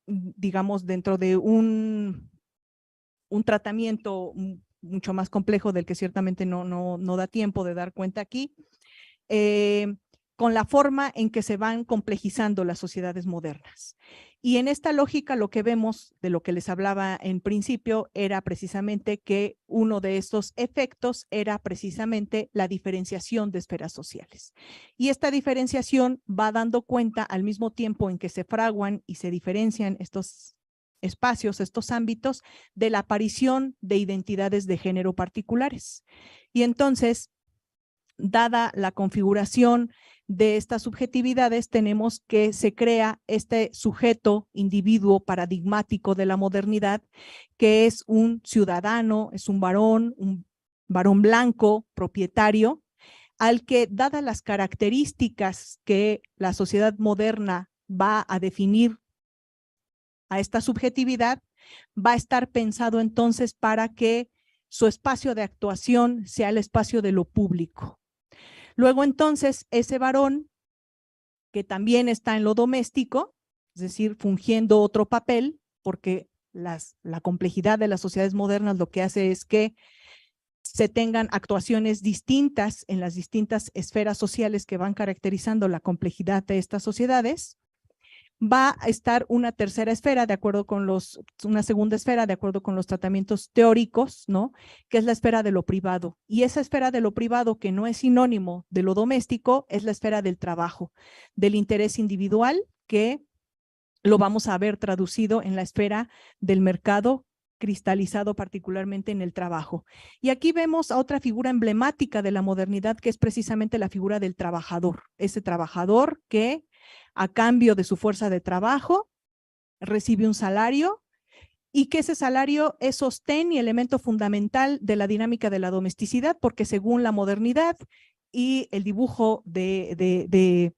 digamos, dentro de un tratamiento mucho más complejo del que ciertamente no da tiempo de dar cuenta aquí, con la forma en que se van complejizando las sociedades modernas. Y en esta lógica lo que vemos, de lo que les hablaba en principio, era precisamente que uno de estos efectos era precisamente la diferenciación de esferas sociales. Y esta diferenciación va dando cuenta al mismo tiempo en que se fraguan y se diferencian estos espacios, estos ámbitos, de la aparición de identidades de género particulares. Y entonces, dada la configuración de estas subjetividades, tenemos que se crea este sujeto, individuo paradigmático de la modernidad, que es un ciudadano, es un varón blanco, propietario, al que, dadas las características que la sociedad moderna va a definir a esta subjetividad, va a estar pensado entonces para que su espacio de actuación sea el espacio de lo público. Luego entonces ese varón, que también está en lo doméstico, es decir, fungiendo otro papel, porque la complejidad de las sociedades modernas lo que hace es que se tengan actuaciones distintas en las distintas esferas sociales que van caracterizando la complejidad de estas sociedades. Va a estar una tercera esfera de acuerdo con una segunda esfera de acuerdo con los tratamientos teóricos, ¿no? Que es la esfera de lo privado. Y esa esfera de lo privado, que no es sinónimo de lo doméstico, es la esfera del trabajo, del interés individual, que lo vamos a ver traducido en la esfera del mercado, cristalizado particularmente en el trabajo. Y aquí vemos a otra figura emblemática de la modernidad, que es precisamente la figura del trabajador. Ese trabajador que, a cambio de su fuerza de trabajo, recibe un salario, y que ese salario es sostén y elemento fundamental de la dinámica de la domesticidad, porque según la modernidad y el dibujo que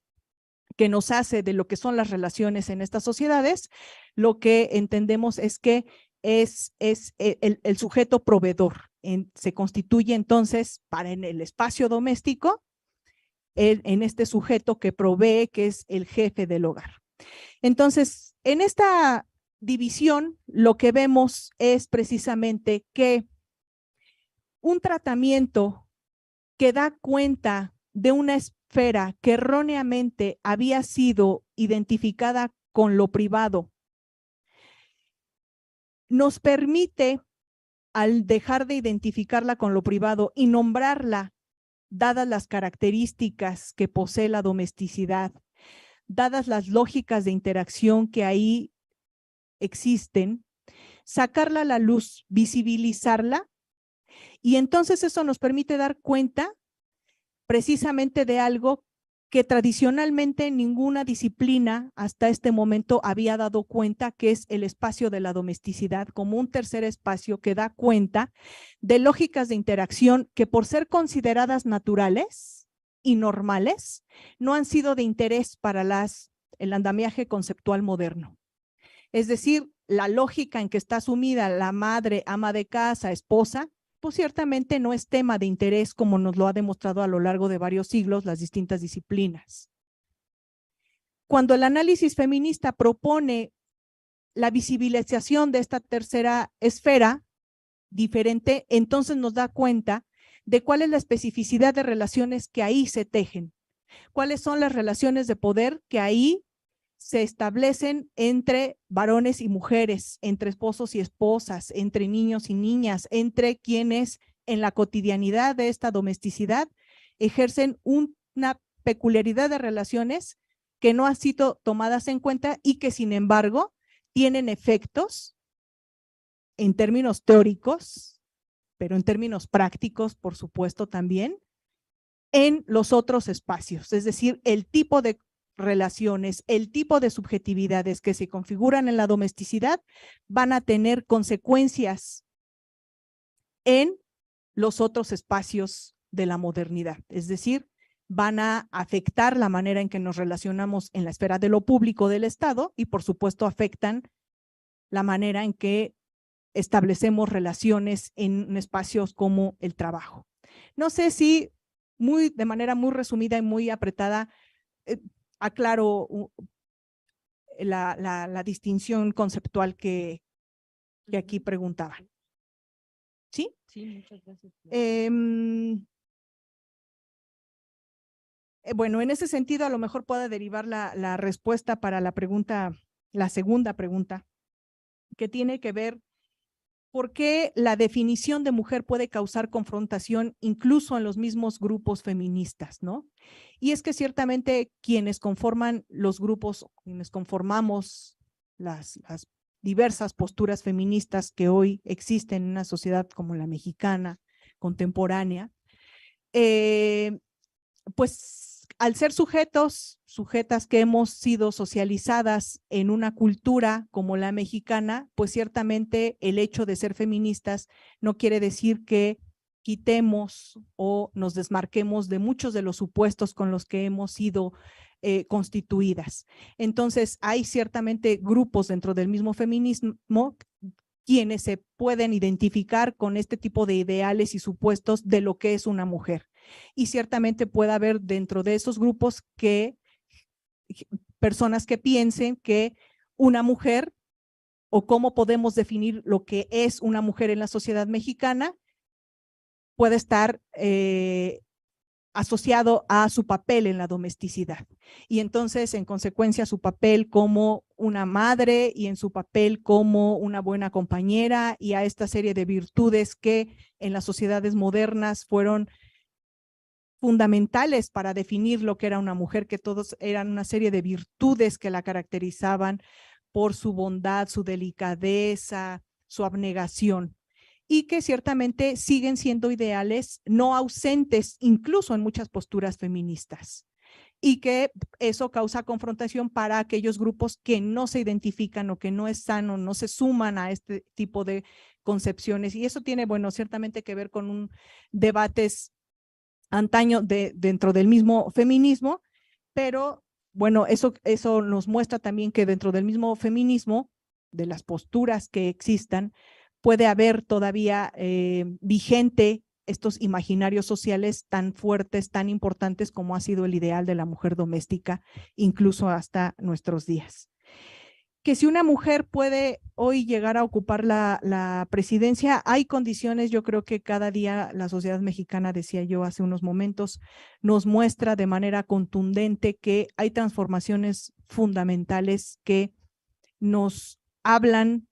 nos hace de lo que son las relaciones en estas sociedades, lo que entendemos es que es el sujeto proveedor. Se constituye entonces en el espacio doméstico en este sujeto que provee, que es el jefe del hogar. Entonces, en esta división lo que vemos es precisamente que un tratamiento que da cuenta de una esfera que erróneamente había sido identificada con lo privado, nos permite, al dejar de identificarla con lo privado y nombrarla, dadas las características que posee la domesticidad, dadas las lógicas de interacción que ahí existen, sacarla a la luz, visibilizarla, y entonces eso nos permite dar cuenta precisamente de algo que tradicionalmente ninguna disciplina hasta este momento había dado cuenta, que es el espacio de la domesticidad como un tercer espacio que da cuenta de lógicas de interacción que, por ser consideradas naturales y normales, no han sido de interés para el andamiaje conceptual moderno. Es decir, la lógica en que está sumida la madre, ama de casa, esposa, pues ciertamente no es tema de interés, como nos lo ha demostrado a lo largo de varios siglos las distintas disciplinas. Cuando el análisis feminista propone la visibilización de esta tercera esfera diferente, entonces nos da cuenta de cuál es la especificidad de relaciones que ahí se tejen, cuáles son las relaciones de poder que ahí se establecen entre varones y mujeres, entre esposos y esposas, entre niños y niñas, entre quienes en la cotidianidad de esta domesticidad ejercen una peculiaridad de relaciones que no han sido tomadas en cuenta y que, sin embargo, tienen efectos en términos teóricos, pero en términos prácticos, por supuesto, también, en los otros espacios. Es decir, el tipo de relaciones, el tipo de subjetividades que se configuran en la domesticidad van a tener consecuencias en los otros espacios de la modernidad. Es decir, van a afectar la manera en que nos relacionamos en la esfera de lo público del Estado y, por supuesto, afectan la manera en que establecemos relaciones en espacios como el trabajo. No sé si de manera muy resumida y muy apretada aclaro la distinción conceptual que aquí preguntaban. ¿Sí? Sí, muchas gracias. Bueno, en ese sentido, a lo mejor pueda derivar la respuesta para la segunda pregunta, que tiene que ver por qué la definición de mujer puede causar confrontación incluso en los mismos grupos feministas, ¿no? Y es que ciertamente quienes conforman los grupos, quienes conformamos las diversas posturas feministas que hoy existen en una sociedad como la mexicana, contemporánea, pues al ser sujetas que hemos sido socializadas en una cultura como la mexicana, pues ciertamente el hecho de ser feministas no quiere decir que quitemos o nos desmarquemos de muchos de los supuestos con los que hemos sido constituidas. Entonces, hay ciertamente grupos dentro del mismo feminismo quienes se pueden identificar con este tipo de ideales y supuestos de lo que es una mujer. Y ciertamente puede haber dentro de esos grupos personas que piensen que una mujer o cómo podemos definir lo que es una mujer en la sociedad mexicana puede estar asociado a su papel en la domesticidad. Y entonces, en consecuencia, su papel como una madre y en su papel como una buena compañera y a esta serie de virtudes que en las sociedades modernas fueron fundamentales para definir lo que era una mujer, que todos eran una serie de virtudes que la caracterizaban por su bondad, su delicadeza, su abnegación, y que ciertamente siguen siendo ideales no ausentes incluso en muchas posturas feministas, y que eso causa confrontación para aquellos grupos que no se identifican o que no están o no se suman a este tipo de concepciones. Y eso tiene, bueno, ciertamente que ver con debates antaño dentro del mismo feminismo, pero bueno, eso nos muestra también que dentro del mismo feminismo, de las posturas que existan, puede haber todavía vigente estos imaginarios sociales tan fuertes, tan importantes como ha sido el ideal de la mujer doméstica, incluso hasta nuestros días. Que si una mujer puede hoy llegar a ocupar la presidencia, hay condiciones. Yo creo que cada día la sociedad mexicana, decía yo hace unos momentos, nos muestra de manera contundente que hay transformaciones fundamentales que nos hablan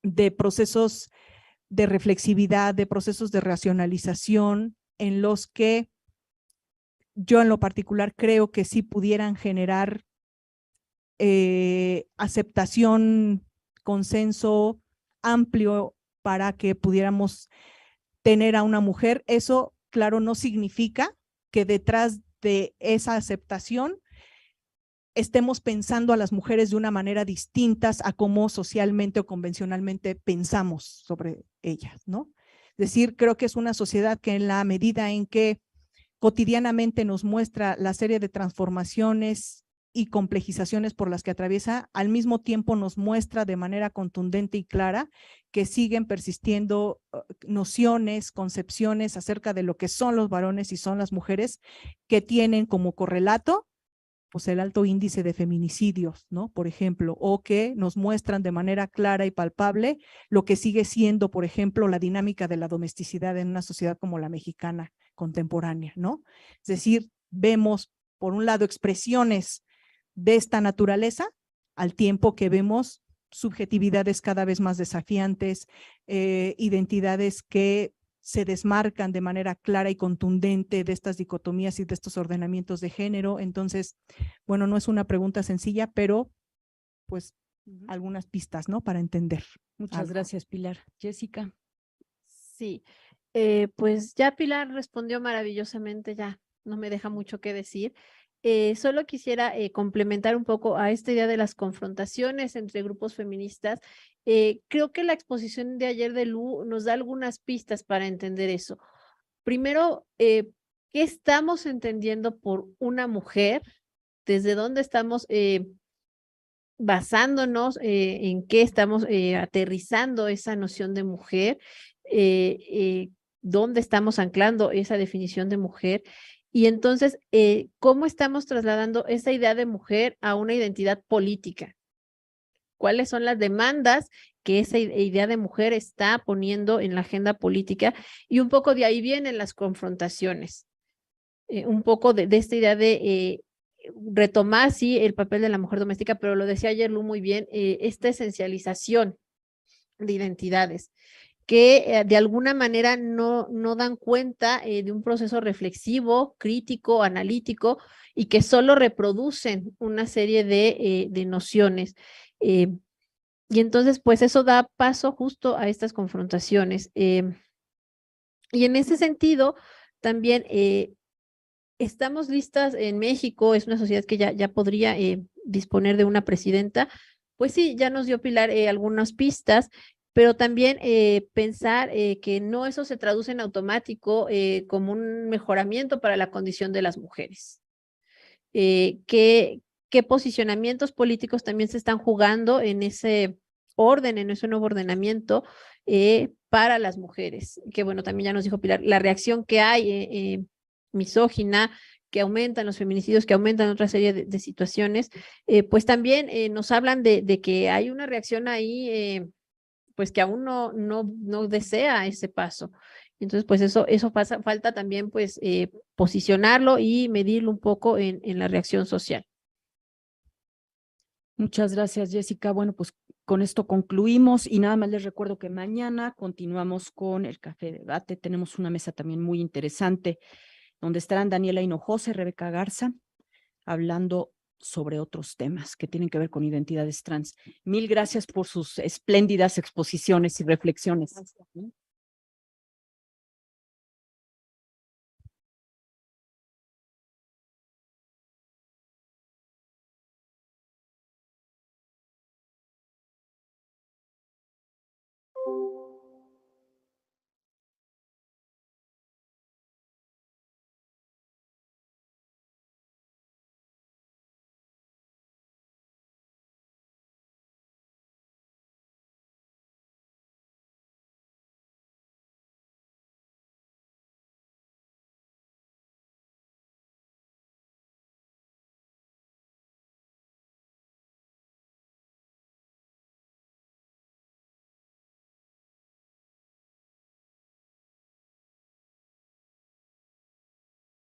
de procesos de reflexividad, de procesos de racionalización, en los que yo en lo particular creo que sí pudieran generar aceptación, consenso amplio para que pudiéramos tener a una mujer. Eso, claro, no significa que detrás de esa aceptación estemos pensando a las mujeres de una manera distinta a cómo socialmente o convencionalmente pensamos sobre ellas, ¿no? Es decir, creo que es una sociedad que en la medida en que cotidianamente nos muestra la serie de transformaciones y complejizaciones por las que atraviesa, al mismo tiempo nos muestra de manera contundente y clara que siguen persistiendo nociones, concepciones acerca de lo que son los varones y son las mujeres, que tienen como correlato pues el alto índice de feminicidios, ¿no? Por ejemplo, o que nos muestran de manera clara y palpable lo que sigue siendo, por ejemplo, la dinámica de la domesticidad en una sociedad como la mexicana contemporánea, ¿no? Es decir, vemos, por un lado, expresiones de esta naturaleza, al tiempo que vemos subjetividades cada vez más desafiantes, identidades que se desmarcan de manera clara y contundente de estas dicotomías y de estos ordenamientos de género. Entonces, bueno, no es una pregunta sencilla, pero pues algunas pistas, ¿no? Para entender. Muchas gracias, Pilar. Jessica. Sí, pues ya Pilar respondió maravillosamente, ya no me deja mucho que decir. Solo quisiera complementar un poco a esta idea de las confrontaciones entre grupos feministas. Creo que la exposición de ayer de Lu nos da algunas pistas para entender eso. Primero, ¿qué estamos entendiendo por una mujer? ¿Desde dónde estamos basándonos? ¿En qué estamos aterrizando esa noción de mujer? ¿Dónde estamos anclando esa definición de mujer? Y entonces, ¿cómo estamos trasladando esa idea de mujer a una identidad política? ¿Cuáles son las demandas que esa idea de mujer está poniendo en la agenda política? Y un poco de ahí vienen las confrontaciones. Un poco de esta idea de retomar, sí, el papel de la mujer doméstica, pero lo decía ayer Lu muy bien, esta esencialización de identidades que de alguna manera no dan cuenta de un proceso reflexivo, crítico, analítico, y que solo reproducen una serie de nociones. Y entonces, pues eso da paso justo a estas confrontaciones. Y en ese sentido, también estamos listas en México, es una sociedad que ya podría disponer de una presidenta. Pues sí, ya nos dio Pilar algunas pistas, pero también pensar que no eso se traduce en automático como un mejoramiento para la condición de las mujeres. ¿Qué posicionamientos políticos también se están jugando en ese orden, en ese nuevo ordenamiento para las mujeres? Que bueno, también ya nos dijo Pilar, la reacción que hay misógina, que aumentan los feminicidios, que aumentan otra serie de situaciones, pues también nos hablan de que hay una reacción ahí, pues que aún no desea ese paso. Entonces, pues eso pasa, falta también pues posicionarlo y medirlo un poco en la reacción social. Muchas gracias, Jessica. Bueno, pues con esto concluimos y nada más les recuerdo que mañana continuamos con el Café Debate. Tenemos una mesa también muy interesante donde estarán Daniela Hinojosa y Rebeca Garza hablando sobre otros temas que tienen que ver con identidades trans. Mil gracias por sus espléndidas exposiciones y reflexiones.